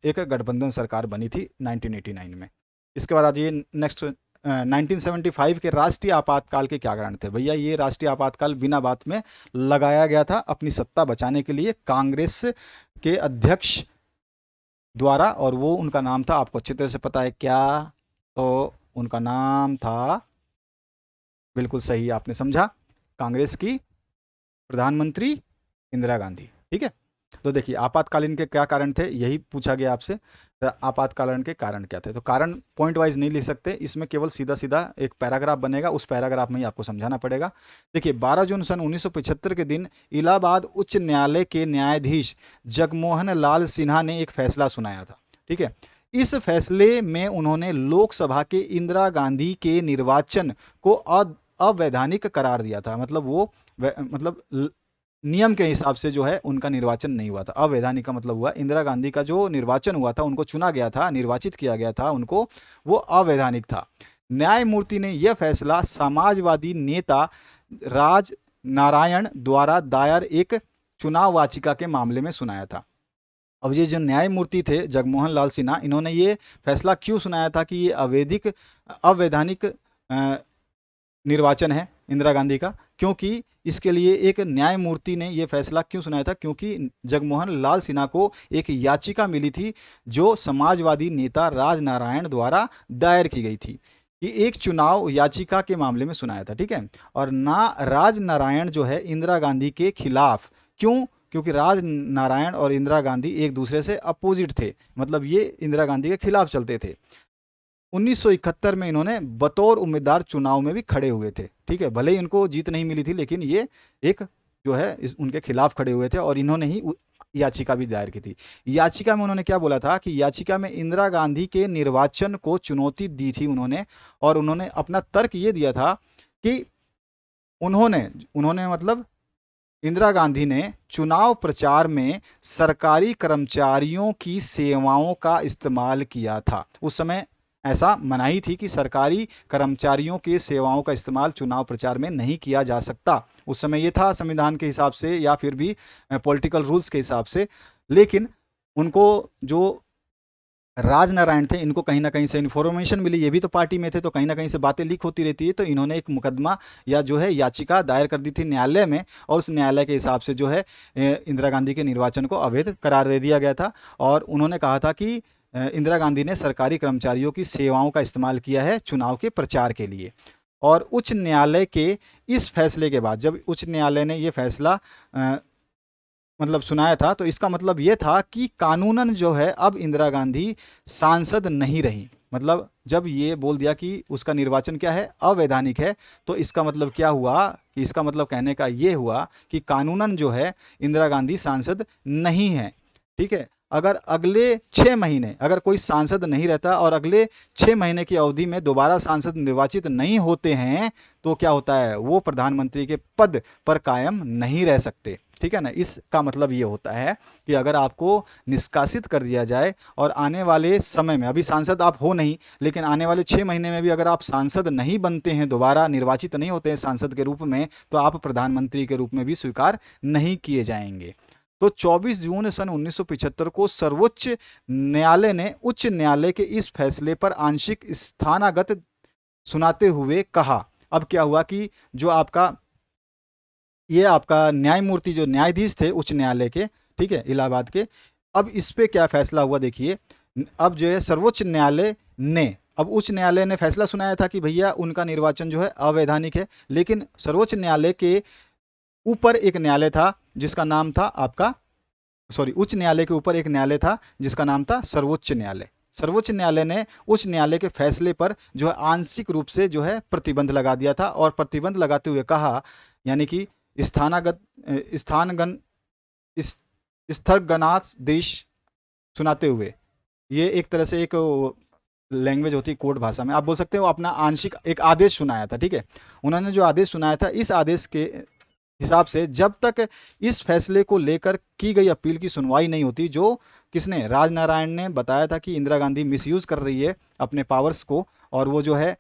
A: एक गठबंधन सरकार बनी थी 1989 में। इसके बाद आ जाइए नेक्स्ट, 1975 के राष्ट्रीय आपातकाल के क्या कारण थे? भैया ये राष्ट्रीय आपातकाल बिना बात में लगाया गया था अपनी सत्ता बचाने के लिए कांग्रेस के अध्यक्ष द्वारा, और वो उनका नाम था, आपको अच्छी तरह से पता है क्या? तो उनका नाम था, बिल्कुल सही आपने समझा, कांग्रेस की प्रधानमंत्री इंदिरा गांधी। ठीक है, तो देखिए आपातकालीन के क्या कारण थे, यही पूछा गया आपसे, आपातकालीन के कारण क्या थे? तो कारण पॉइंट वाइज नहीं लिख सकते, इसमें केवल सीधा सीधा एक पैराग्राफ बनेगा, उस पैराग्राफ में ही आपको समझाना पड़ेगा। देखिए 12 जून सन 1975 के दिन इलाहाबाद उच्च न्यायालय के न्यायाधीश जगमोहन लाल सिन्हा ने एक फैसला सुनाया था। ठीक है, इस फैसले में उन्होंने लोकसभा के इंदिरा गांधी के निर्वाचन को अवैधानिक करार दिया था। मतलब वो मतलब नियम के हिसाब से जो है उनका निर्वाचन नहीं हुआ था। अवैधानिक का मतलब हुआ इंदिरा गांधी का जो निर्वाचन हुआ था, उनको चुना गया था, निर्वाचित किया गया था उनको, वो अवैधानिक था। न्यायमूर्ति ने यह फैसला समाजवादी नेता राज नारायण द्वारा दायर एक चुनाव याचिका के मामले में सुनाया था। अब ये जो न्यायमूर्ति थे जगमोहन लाल सिन्हा, इन्होंने ये फैसला क्यों सुनाया था कि ये अवैधानिक निर्वाचन है इंदिरा गांधी का? क्योंकि इसके लिए एक न्यायमूर्ति ने यह फैसला क्यों सुनाया था? क्योंकि जगमोहन लाल सिन्हा को एक याचिका मिली थी जो समाजवादी नेता राज नारायण द्वारा दायर की गई थी, कि एक चुनाव याचिका के मामले में सुनाया था। ठीक है, और राज नारायण जो है इंदिरा गांधी के खिलाफ, क्यों? क्योंकि राज नारायण और इंदिरा गांधी एक दूसरे से अपोजिट थे, मतलब ये इंदिरा गांधी के खिलाफ चलते थे। 1971 में इन्होंने बतौर उम्मीदवार चुनाव में भी खड़े हुए थे। ठीक है, भले ही इनको जीत नहीं मिली थी, लेकिन ये एक जो है उनके खिलाफ खड़े हुए थे और इन्होंने ही याचिका भी दायर की थी। याचिका में उन्होंने क्या बोला था कि याचिका में इंदिरा गांधी के निर्वाचन को चुनौती दी थी उन्होंने, और उन्होंने अपना तर्क ये दिया था कि उन्होंने मतलब इंदिरा गांधी ने चुनाव प्रचार में सरकारी कर्मचारियों की सेवाओं का इस्तेमाल किया था। उस समय ऐसा मनाही थी कि सरकारी कर्मचारियों के सेवाओं का इस्तेमाल चुनाव प्रचार में नहीं किया जा सकता। उस समय ये था संविधान के हिसाब से या फिर भी पॉलिटिकल रूल्स के हिसाब से। लेकिन उनको जो राज नारायण थे, इनको कहीं ना कहीं से इन्फॉर्मेशन मिली, ये भी तो पार्टी में थे, तो कहीं ना कहीं से बातें लीक होती रहती है, तो इन्होंने एक मुकदमा या जो है याचिका दायर कर दी थी न्यायालय में, और उस न्यायालय के हिसाब से जो है इंदिरा गांधी के निर्वाचन को अवैध करार दे दिया गया था। और उन्होंने कहा था कि इंदिरा गांधी ने सरकारी कर्मचारियों की सेवाओं का इस्तेमाल किया है चुनाव के प्रचार के लिए। और उच्च न्यायालय के इस फैसले के बाद, जब उच्च न्यायालय ने ये फैसला मतलब सुनाया था, तो इसका मतलब ये था कि कानूनन जो है अब इंदिरा गांधी सांसद नहीं रही। मतलब जब ये बोल दिया कि उसका निर्वाचन क्या है, अवैधानिक है, तो इसका मतलब क्या हुआ कि इसका मतलब कहने का ये हुआ कि कानूनन जो है इंदिरा गांधी सांसद नहीं है। ठीक है, अगर अगले 6 महीने अगर कोई सांसद नहीं रहता और अगले 6 महीने की अवधि में दोबारा सांसद निर्वाचित नहीं होते हैं, तो क्या होता है, वो प्रधानमंत्री के पद पर कायम नहीं रह सकते। ठीक है ना, इसका मतलब ये होता है कि अगर आपको निष्कासित कर दिया जाए और आने वाले समय में, अभी सांसद आप हो नहीं, लेकिन आने वाले 6 महीने में भी अगर आप सांसद नहीं बनते हैं, दोबारा निर्वाचित नहीं होते हैं सांसद के रूप में, तो आप प्रधानमंत्री के रूप में भी स्वीकार नहीं किए जाएंगे। तो 24 जून सन 1975 को सर्वोच्च न्यायालय ने उच्च न्यायालय के इस फैसले पर आंशिक स्थानागत सुनाते हुए कहा। अब क्या हुआ कि जो आपका न्यायमूर्ति, जो न्यायाधीश थे उच्च न्यायालय के, ठीक है, इलाहाबाद के, अब इस पे क्या फैसला हुआ देखिए। अब जो है सर्वोच्च न्यायालय ने, अब उच्च न्यायालय ने फैसला सुनाया था कि भैया उनका निर्वाचन जो है अवैधानिक है, लेकिन सर्वोच्च न्यायालय के ऊपर एक न्यायालय था जिसका नाम था आपका सॉरी उच्च न्यायालय के ऊपर एक न्यायालय था जिसका नाम था सर्वोच्च न्यायालय। सर्वोच्च न्यायालय ने उच्च न्यायालय के फैसले पर जो है आंशिक रूप से जो है प्रतिबंध लगा दिया था, और प्रतिबंध लगाते हुए कहा, यानी कि स्थानागत स्थानगन इस स्थगनादेश सुनाते हुए, ये एक तरह से एक लैंग्वेज होती है कोर्ट भाषा में, आप बोल सकते हो अपना आंशिक एक आदेश सुनाया था। ठीक है, उन्होंने जो आदेश सुनाया था, इस आदेश के हिसाब से जब तक इस फैसले को लेकर की गई अपील की सुनवाई नहीं होती, जो किसने, राजनारायण ने बताया था कि इंदिरा गांधी मिसयूज कर रही है अपने पावर्स को, और वो जो है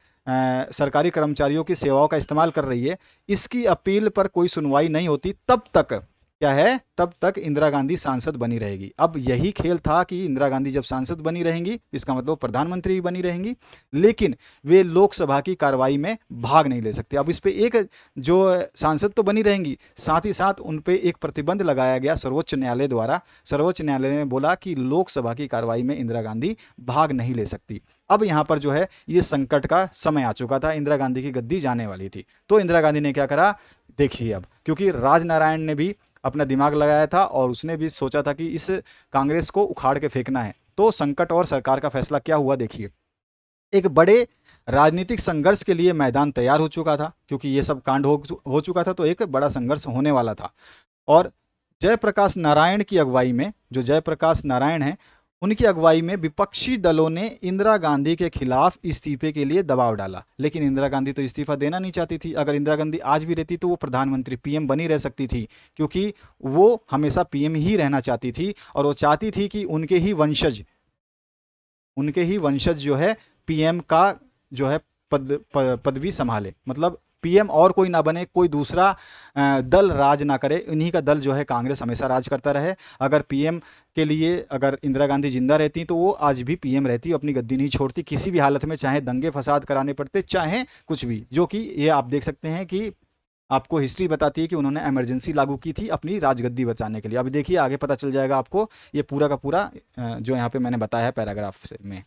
A: सरकारी कर्मचारियों की सेवाओं का इस्तेमाल कर रही है, इसकी अपील पर कोई सुनवाई नहीं होती, तब तक क्या है, तब तक इंदिरा गांधी सांसद बनी रहेगी। अब यही खेल था कि इंदिरा गांधी जब सांसद बनी रहेंगी, इसका मतलब प्रधानमंत्री भी बनी रहेंगी, लेकिन वे लोकसभा की कार्रवाई में भाग नहीं ले सकते। अब इस पे एक जो सांसद तो बनी रहेंगी, साथ ही साथ उन पे एक प्रतिबंध लगाया गया सर्वोच्च न्यायालय द्वारा। सर्वोच्च न्यायालय ने बोला कि लोकसभा की कार्रवाई में इंदिरा गांधी भाग नहीं ले सकती। अब यहाँ पर जो है ये संकट का समय आ चुका था, इंदिरा गांधी की गद्दी जाने वाली थी। तो इंदिरा गांधी ने क्या करा, देखिए अब, क्योंकि राजनारायण ने भी अपना दिमाग लगाया था और उसने भी सोचा था कि इस कांग्रेस को उखाड़ के फेंकना है, तो संकट और सरकार का फैसला क्या हुआ देखिए। एक बड़े राजनीतिक संघर्ष के लिए मैदान तैयार हो चुका था, क्योंकि ये सब कांड हो चुका था, तो एक बड़ा संघर्ष होने वाला था। और जयप्रकाश नारायण की अगुवाई में, जो जयप्रकाश नारायण हैं, उनकी अगुवाई में विपक्षी दलों ने इंदिरा गांधी के खिलाफ इस्तीफे के लिए दबाव डाला। लेकिन इंदिरा गांधी तो इस्तीफा देना नहीं चाहती थी। अगर इंदिरा गांधी आज भी रहती तो वो प्रधानमंत्री पीएम बनी रह सकती थी, क्योंकि वो हमेशा पीएम ही रहना चाहती थी, और वो चाहती थी कि उनके ही वंशज जो है पीएम का जो है पदवी संभाले, मतलब पीएम और कोई ना बने, कोई दूसरा दल राज ना करे, इन्हीं का दल जो है कांग्रेस हमेशा राज करता रहे। अगर पीएम के लिए अगर इंदिरा गांधी जिंदा रहती तो वो आज भी पीएम रहती, अपनी गद्दी नहीं छोड़ती किसी भी हालत में, चाहे दंगे फसाद कराने पड़ते, चाहे कुछ भी। जो कि ये आप देख सकते हैं कि आपको हिस्ट्री बताती है कि उन्होंने इमरजेंसी लागू की थी अपनी राजगद्दी बचाने के लिए। अभी देखिए आगे पता चल जाएगा आपको, ये पूरा का पूरा जो यहाँ पे मैंने बताया है पैराग्राफ में।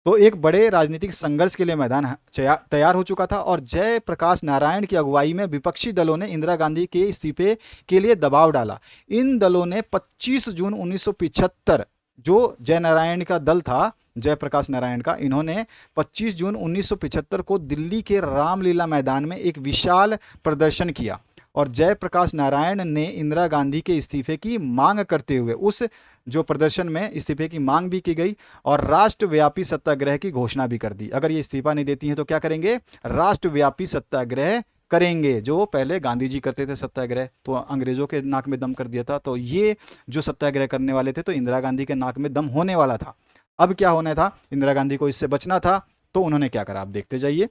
A: तो एक बड़े राजनीतिक संघर्ष के लिए मैदान तैयार हो चुका था, और जयप्रकाश नारायण की अगुवाई में विपक्षी दलों ने इंदिरा गांधी के इस्तीफे के लिए दबाव डाला। इन दलों ने 25 जून 1975, जो जयनारायण का दल था, जयप्रकाश नारायण का, इन्होंने 25 जून 1975 को दिल्ली के रामलीला मैदान में एक विशाल प्रदर्शन किया, और जयप्रकाश नारायण ने इंदिरा गांधी के इस्तीफे की मांग करते हुए, उस जो प्रदर्शन में इस्तीफे की मांग भी की गई, और राष्ट्रव्यापी सत्याग्रह की घोषणा भी कर दी। अगर ये इस्तीफा नहीं देती हैं तो क्या करेंगे, राष्ट्रव्यापी सत्याग्रह करेंगे। जो पहले गांधी जी करते थे सत्याग्रह, तो अंग्रेजों के नाक में दम कर दिया था, तो ये जो सत्याग्रह करने वाले थे तो इंदिरा गांधी के नाक में दम होने वाला था। अब क्या होना था, इंदिरा गांधी को इससे बचना था, तो उन्होंने क्या करा, आप देखते जाइए।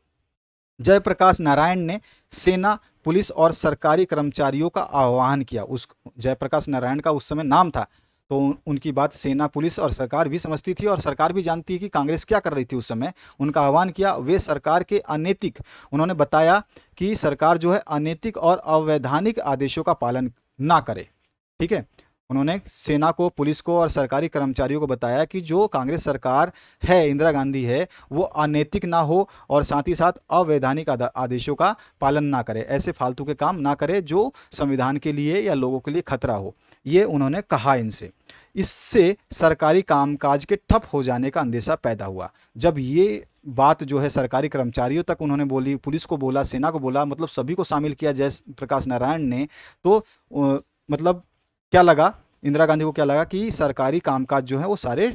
A: जयप्रकाश नारायण ने सेना, पुलिस और सरकारी कर्मचारियों का आह्वान किया। उस जयप्रकाश नारायण का उस समय नाम था, तो उनकी बात सेना, पुलिस और सरकार भी समझती थी, और सरकार भी जानती है कि कांग्रेस क्या कर रही थी उस समय। उनका आह्वान किया, वे सरकार के अनैतिक, उन्होंने बताया कि सरकार जो है अनैतिक और अवैधानिक आदेशों का पालन ना करे। ठीक है, उन्होंने सेना को, पुलिस को और सरकारी कर्मचारियों को बताया कि जो कांग्रेस सरकार है, इंदिरा गांधी है, वो अनैतिक ना हो, और साथ ही साथ अवैधानिक आदेशों का पालन ना करे, ऐसे फालतू के काम ना करे जो संविधान के लिए या लोगों के लिए खतरा हो। ये उन्होंने कहा इनसे। इससे सरकारी कामकाज के ठप हो जाने का अंदेशा पैदा हुआ। जब ये बात जो है सरकारी कर्मचारियों तक उन्होंने बोली, पुलिस को बोला, सेना को बोला, मतलब सभी को शामिल किया जयप्रकाश नारायण ने, तो मतलब क्या लगा, इंदिरा गांधी को क्या लगा कि सरकारी कामकाज जो है वो सारे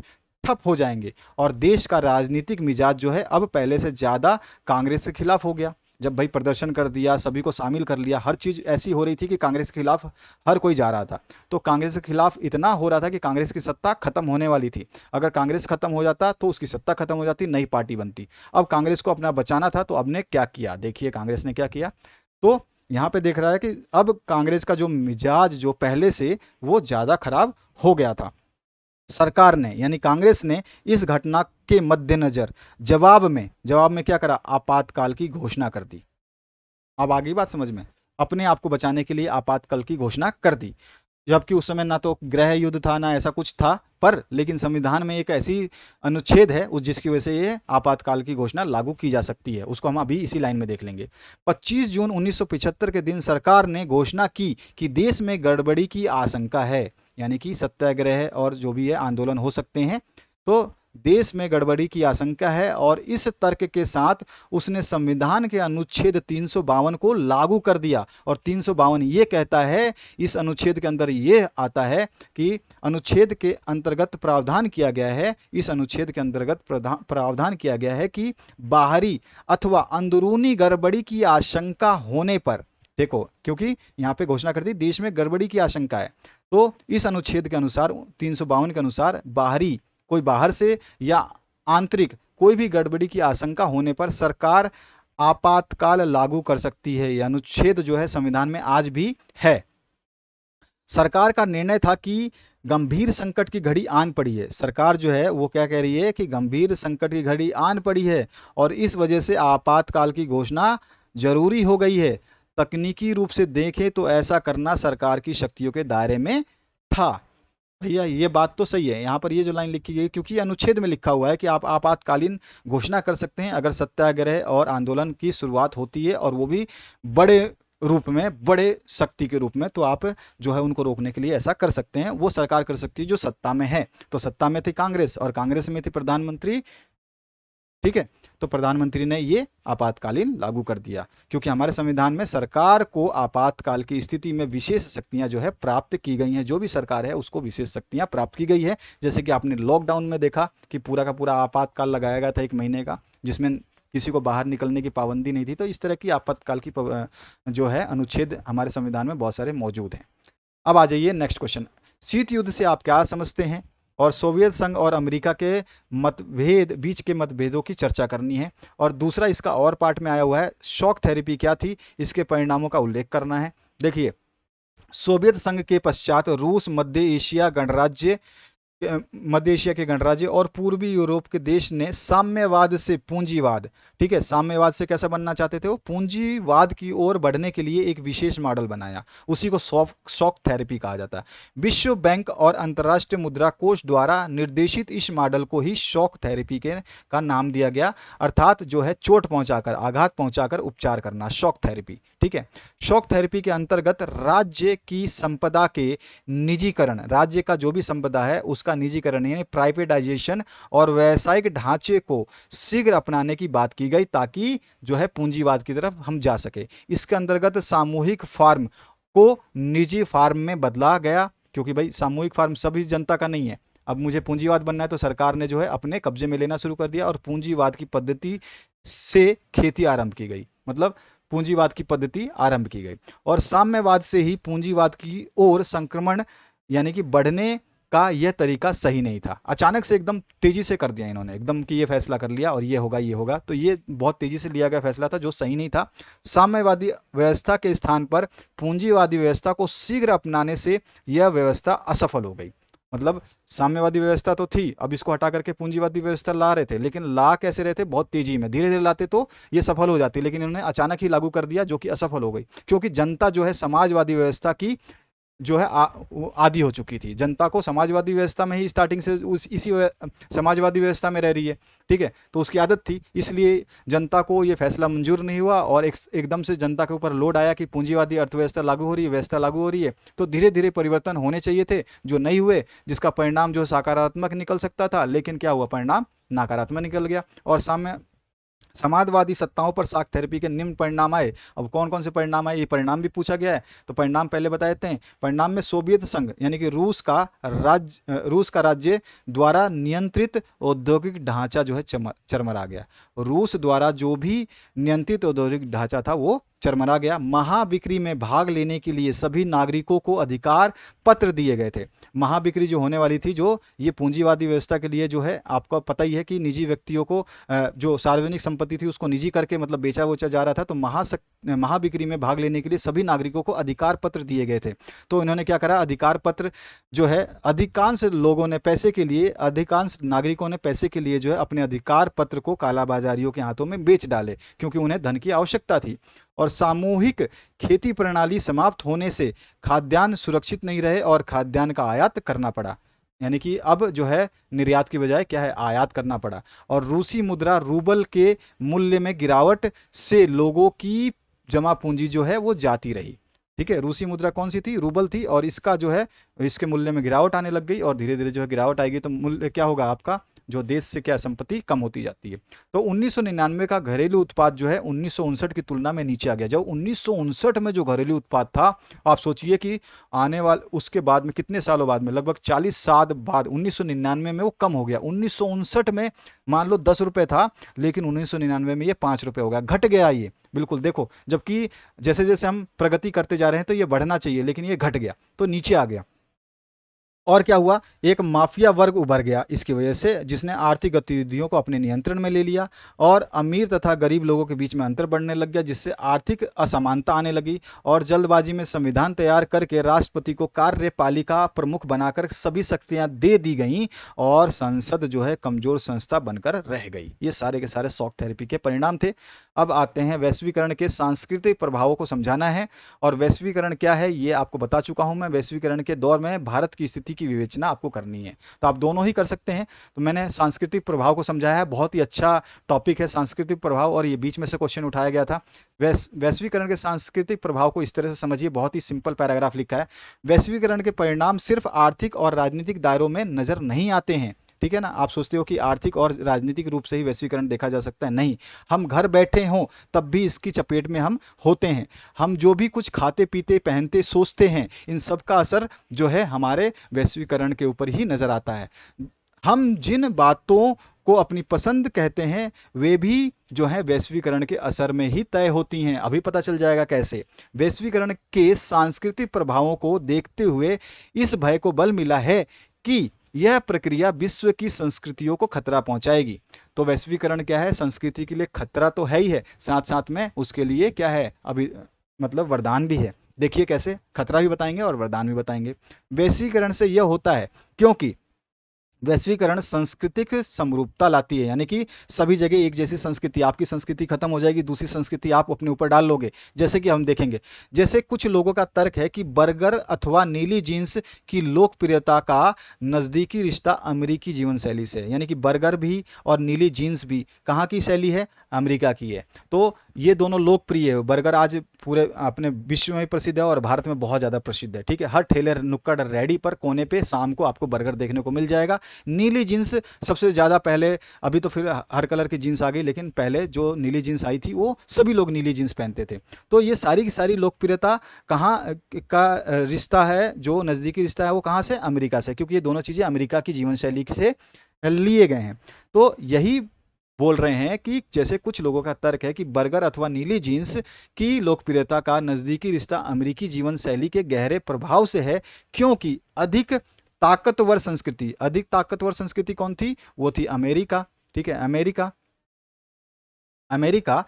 A: ठप हो जाएंगे, और देश का राजनीतिक मिजाज जो है अब पहले से ज़्यादा कांग्रेस के खिलाफ हो गया। जब भाई प्रदर्शन कर दिया, सभी को शामिल कर लिया, हर चीज़ ऐसी हो रही थी कि कांग्रेस के खिलाफ हर कोई जा रहा था, तो कांग्रेस के खिलाफ इतना हो रहा था कि कांग्रेस की सत्ता खत्म होने वाली थी। अगर कांग्रेस खत्म हो जाता तो उसकी सत्ता खत्म हो जाती, नई पार्टी बनती। अब कांग्रेस को अपना बचाना था, तो अब ने क्या किया, देखिए कांग्रेस ने क्या किया। तो यहाँ पे देख रहा है कि अब कांग्रेस का जो मिजाज जो पहले से वो ज़्यादा खराब हो गया था। सरकार ने, यानी कांग्रेस ने, इस घटना के मद्देनजर जवाब में क्या करा, आपातकाल की घोषणा कर दी। अब आ गई बात समझ में, अपने आप को बचाने के लिए आपातकाल की घोषणा कर दी। जबकि उस समय ना तो गृह युद्ध था ना ऐसा कुछ था, पर लेकिन संविधान में एक ऐसी अनुच्छेद है उस जिसकी वजह से ये आपातकाल की घोषणा लागू की जा सकती है, उसको हम अभी इसी लाइन में देख लेंगे। 25 जून 1975 के दिन सरकार ने घोषणा की कि देश में गड़बड़ी की आशंका है, यानी कि सत्याग्रह और जो भी है आंदोलन हो सकते हैं। तो देश में गड़बड़ी की आशंका है और इस तर्क के साथ उसने संविधान के अनुच्छेद 352 को लागू कर दिया। और 352 ये कहता है, इस अनुच्छेद के अंदर ये आता है कि अनुच्छेद के अंतर्गत प्रावधान किया गया है, इस अनुच्छेद के अंतर्गत प्रावधान किया गया है कि बाहरी अथवा अंदरूनी गड़बड़ी की आशंका होने पर, देखो क्योंकि यहाँ पे घोषणा कर दी देश में गड़बड़ी की आशंका है, तो इस अनुच्छेद के अनुसार 352 के अनुसार बाहरी, कोई बाहर से या आंतरिक कोई भी गड़बड़ी की आशंका होने पर सरकार आपातकाल लागू कर सकती है। यह अनुच्छेद जो है संविधान में आज भी है। सरकार का निर्णय था कि गंभीर संकट की घड़ी आन पड़ी है। सरकार जो है वो क्या कह रही है कि गंभीर संकट की घड़ी आन पड़ी है और इस वजह से आपातकाल की घोषणा जरूरी हो गई है। तकनीकी रूप से देखें तो ऐसा करना सरकार की शक्तियों के दायरे में था। भैया ये बात तो सही है, यहाँ पर ये जो लाइन लिखी गई क्योंकि अनुच्छेद में लिखा हुआ है कि आप आपातकालीन घोषणा कर सकते हैं अगर सत्याग्रह और आंदोलन की शुरुआत होती है और वो भी बड़े रूप में, बड़े शक्ति के रूप में, तो आप जो है उनको रोकने के लिए ऐसा कर सकते हैं। वो सरकार कर सकती है जो सत्ता में है। तो सत्ता में थी कांग्रेस और कांग्रेस में थी प्रधानमंत्री, ठीक है। तो प्रधानमंत्री ने ये आपातकालीन लागू कर दिया क्योंकि हमारे संविधान में सरकार को आपातकाल की स्थिति में विशेष शक्तियां जो है प्राप्त की गई हैं। जो भी सरकार है उसको विशेष शक्तियां प्राप्त की गई है। जैसे कि आपने लॉकडाउन में देखा कि पूरा का पूरा आपातकाल लगाया गया था 1 महीने का, जिसमें किसी को बाहर निकलने की पाबंदी नहीं थी। तो इस तरह की आपातकाल की जो है अनुच्छेद हमारे संविधान में बहुत सारे मौजूद हैं। अब आ जाइए नेक्स्ट क्वेश्चन, शीत युद्ध से आप क्या समझते हैं और सोवियत संघ और अमेरिका के मतभेद, बीच के मतभेदों की चर्चा करनी है। और दूसरा इसका और पार्ट में आया हुआ है, शॉक थेरेपी क्या थी, इसके परिणामों का उल्लेख करना है। देखिए, सोवियत संघ के पश्चात रूस, मध्य एशिया के गणराज्य और पूर्वी यूरोप के देश ने साम्यवाद से पूंजीवाद, ठीक है, साम्यवाद से कैसा बनना चाहते थे वो, पूंजीवाद की ओर बढ़ने के लिए एक विशेष मॉडल बनाया। उसी को शॉक थेरेपी कहा जाता है। विश्व बैंक और अंतर्राष्ट्रीय मुद्रा कोष द्वारा निर्देशित इस मॉडल को ही शॉक थेरेपी का नाम दिया गया, अर्थात जो है चोट पहुंचाकर, आघात पहुंचाकर उपचार करना, शॉक थेरेपी, ठीक है। शॉक थेरेपी के अंतर्गत राज्य की संपदा के निजीकरण, राज्य का जो भी संपदा है उसका निजीकरण यानी प्राइवेटाइजेशन और व्यावसायिक ढांचे को शीघ्र अपनाने की बात की गई ताकि जो है पूंजीवाद की तरफ हम जा सके। इसके अंतर्गत सामूहिक फार्म को निजी फार्म में बदला गया क्योंकि भाई सामूहिक फार्म सभी जनता का नहीं है। अब मुझे पूंजीवाद बनना है तो सरकार ने जो है अपने कब्जे में लेना शुरू कर दिया और पूंजीवाद की पद्धति से खेती आरंभ की गई, मतलब पूंजीवाद की पद्धति आरंभ की गई। और साम्यवाद से ही पूंजीवाद की ओर संक्रमण यानी कि बढ़ने का यह तरीका सही नहीं था। अचानक से एकदम तेजी से कर दिया इन्होंने, एकदम कि ये फैसला कर लिया और ये होगा ये होगा, तो ये बहुत तेजी से लिया गया फैसला था जो सही नहीं था। साम्यवादी व्यवस्था के स्थान पर पूंजीवादी व्यवस्था को शीघ्र अपनाने से यह व्यवस्था असफल हो गई। मतलब साम्यवादी व्यवस्था तो थी, अब इसको हटा करके पूंजीवादी व्यवस्था ला रहे थे, लेकिन ला कैसे रहे थे, बहुत तेजी में, धीरे धीरे लाते तो ये सफल हो जाती, लेकिन इन्होंने अचानक ही लागू कर दिया जो कि असफल हो गई क्योंकि जनता जो है समाजवादी व्यवस्था की जो है आदी हो चुकी थी। जनता को समाजवादी व्यवस्था में ही स्टार्टिंग से इसी समाजवादी व्यवस्था में रह रही है, ठीक है, तो उसकी आदत थी, इसलिए जनता को ये फैसला मंजूर नहीं हुआ और एकदम से जनता के ऊपर लोड आया कि पूंजीवादी अर्थव्यवस्था लागू हो रही है, व्यवस्था लागू हो रही है, तो धीरे धीरे परिवर्तन होने चाहिए थे जो नहीं हुए, जिसका परिणाम जो सकारात्मक निकल सकता था, लेकिन क्या हुआ, परिणाम नकारात्मक निकल गया। और समाजवादी सत्ताओं पर शॉक थेरेपी के निम्न परिणाम आए। अब कौन कौन से परिणाम आए ये परिणाम भी पूछा गया है, तो परिणाम पहले बता देते हैं। परिणाम में सोवियत संघ यानी कि रूस का राज्य द्वारा नियंत्रित औद्योगिक ढांचा जो है चरमरा गया। रूस द्वारा जो भी नियंत्रित औद्योगिक ढांचा था वो चरमरा गया। महाबिक्री में भाग लेने के लिए सभी नागरिकों को अधिकार पत्र दिए गए थे। महाबिक्री जो होने वाली थी, जो ये पूंजीवादी व्यवस्था के लिए जो है, आपको पता ही है कि निजी व्यक्तियों को जो सार्वजनिक संपत्ति थी उसको निजी करके मतलब बेचा वोचा जा रहा था, तो महाबिक्री में भाग लेने के लिए सभी नागरिकों को अधिकार पत्र दिए गए थे। तो इन्होंने क्या करा, अधिकार पत्र जो है अधिकांश लोगों ने पैसे के लिए, अधिकांश नागरिकों ने पैसे के लिए जो है अपने अधिकार पत्र को कालाबाजारियों के हाथों में बेच डाले क्योंकि उन्हें धन की आवश्यकता थी। और सामूहिक खेती प्रणाली समाप्त होने से खाद्यान्न सुरक्षित नहीं रहे और खाद्यान्न का आयात करना पड़ा, यानी कि अब जो है निर्यात की बजाय क्या है, आयात करना पड़ा। और रूसी मुद्रा रूबल के मूल्य में गिरावट से लोगों की जमा पूंजी जो है वो जाती रही, ठीक है, रूसी मुद्रा कौन सी थी? रूबल थी, और इसका जो है इसके मूल्य में गिरावट आने लग गई, और धीरे धीरे जो है गिरावट आएगी तो मूल्य क्या होगा आपका, जो देश से क्या संपत्ति कम होती जाती है। तो 1999 का घरेलू उत्पाद जो है 1959 की तुलना में नीचे आ गया। जब 1959 में जो घरेलू उत्पाद था, आप सोचिए कि आने वाले उसके बाद में कितने सालों बाद में, लगभग 40 साल बाद 1999 में वो कम हो गया। 1959 में मान लो 10 रुपये था, लेकिन 1999 में ये 5 रुपये हो गया, घट गया ये, बिल्कुल देखो। जबकि जैसे जैसे हम प्रगति करते जा रहे हैं तो ये बढ़ना चाहिए, लेकिन ये घट गया, तो नीचे आ गया। और क्या हुआ, एक माफिया वर्ग उभर गया इसकी वजह से, जिसने आर्थिक गतिविधियों को अपने नियंत्रण में ले लिया, और अमीर तथा गरीब लोगों के बीच में अंतर बढ़ने लग गया, जिससे आर्थिक असमानता आने लगी। और जल्दबाजी में संविधान तैयार करके राष्ट्रपति को कार्यपालिका प्रमुख बनाकर सभी शक्तियां दे दी गईं, और संसद जो है कमजोर संस्था बनकर रह गई। ये सारे के सारे शॉक थेरेपी के परिणाम थे। अब आते हैं वैश्वीकरण के सांस्कृतिक प्रभावों को समझाना है। और वैश्वीकरण क्या है ये आपको बता चुका हूं मैं। वैश्वीकरण के दौर में भारत की स्थिति की विवेचना आपको करनी है, तो आप दोनों ही कर सकते हैं। तो मैंने सांस्कृतिक प्रभाव को समझाया है, बहुत ही अच्छा टॉपिक है सांस्कृतिक प्रभाव, और ये बीच में से क्वेश्चन उठाया गया था। वैश्वीकरण के सांस्कृतिक प्रभाव को इस तरह से समझिए, बहुत ही सिंपल पैराग्राफ लिखा है। वैश्वीकरण के परिणाम सिर्फ आर्थिक और राजनीतिक दायरों में नजर नहीं आते हैं, ठीक है ना। आप सोचते हो कि आर्थिक और राजनीतिक रूप से ही वैश्वीकरण देखा जा सकता है, नहीं। हम घर बैठे हों तब भी इसकी चपेट में हम होते हैं। हम जो भी कुछ खाते पीते पहनते सोचते हैं, इन सब का असर जो है हमारे वैश्वीकरण के ऊपर ही नजर आता है। हम जिन बातों को अपनी पसंद कहते हैं, वे भी जो है वैश्वीकरण के असर में ही तय होती हैं। अभी पता चल जाएगा कैसे। वैश्वीकरण के सांस्कृतिक प्रभावों को देखते हुए इस भय को बल मिला है कि यह प्रक्रिया विश्व की संस्कृतियों को खतरा पहुंचाएगी। तो वैश्वीकरण क्या है, संस्कृति के लिए खतरा तो है ही है, साथ साथ में उसके लिए क्या है, अभी मतलब वरदान भी है। देखिए कैसे, खतरा भी बताएंगे और वरदान भी बताएंगे। वैश्वीकरण से यह होता है क्योंकि वैश्वीकरण सांस्कृतिक समरूपता लाती है, यानी कि सभी जगह एक जैसी संस्कृति, आपकी संस्कृति खत्म हो जाएगी, दूसरी संस्कृति आप अपने ऊपर डाल लोगे। जैसे कि हम देखेंगे, जैसे कुछ लोगों का तर्क है कि बर्गर अथवा नीली जीन्स की लोकप्रियता का नज़दीकी रिश्ता अमेरिकी जीवन शैली से है। यानी कि बर्गर भी और नीली जीन्स भी कहाँ की शैली है, अमेरिका की है। तो ये दोनों लोकप्रिय है। बर्गर आज पूरे अपने विश्व में प्रसिद्ध है और भारत में बहुत ज़्यादा प्रसिद्ध है, ठीक है। हर ठेले नुक्कड़ रेडी पर कोने पे शाम को आपको बर्गर देखने को मिल जाएगा। नीली जीन्स सबसे ज़्यादा पहले, अभी तो फिर हर कलर की जीन्स आ गई, लेकिन पहले जो नीली जीन्स आई थी वो सभी लोग नीली जीन्स पहनते थे। तो ये सारी की सारी लोकप्रियता कहाँ का रिश्ता है, जो नज़दीकी रिश्ता है वो कहाँ से, अमेरिका से, क्योंकि ये दोनों चीज़ें अमेरिका की जीवन शैली से लिए गए हैं। तो यही बोल रहे हैं कि जैसे कुछ लोगों का तर्क है कि बर्गर अथवा नीली जीन्स की लोकप्रियता का नज़दीकी रिश्ता अमेरिकी जीवन शैली के गहरे प्रभाव से है, क्योंकि अधिक ताकतवर संस्कृति, अधिक ताकतवर संस्कृति कौन थी, वो थी अमेरिका, ठीक है। अमेरिका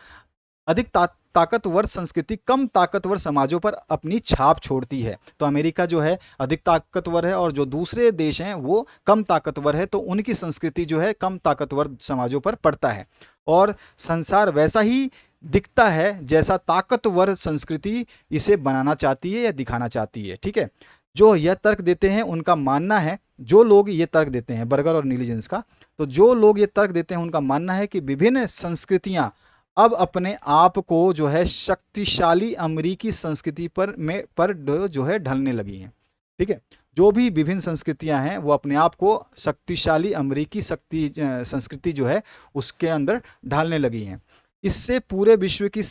A: अधिक ताकतवर संस्कृति कम ताकतवर समाजों पर अपनी छाप छोड़ती है। तो अमेरिका जो है अधिक ताकतवर है, और जो दूसरे देश हैं वो कम ताकतवर है, तो उनकी संस्कृति जो है कम ताकतवर समाजों पर पड़ता है। और संसार वैसा ही दिखता है जैसा ताकतवर संस्कृति इसे बनाना चाहती है या दिखाना चाहती है, ठीक है। जो यह तर्क देते हैं उनका मानना है, जो लोग ये तर्क देते हैं बर्गर और नीली जींस का, तो जो लोग ये तर्क देते हैं उनका मानना है कि विभिन्न संस्कृतियां अब अपने आप को जो है शक्तिशाली अमेरिकी संस्कृति पर जो है ढलने लगी हैं, ठीक है। जो भी विभिन्न संस्कृतियां हैं वो अपने आप को शक्तिशाली अमेरिकी संस्कृति जो है उसके अंदर ढालने लगी हैं। इससे पूरे विश्व की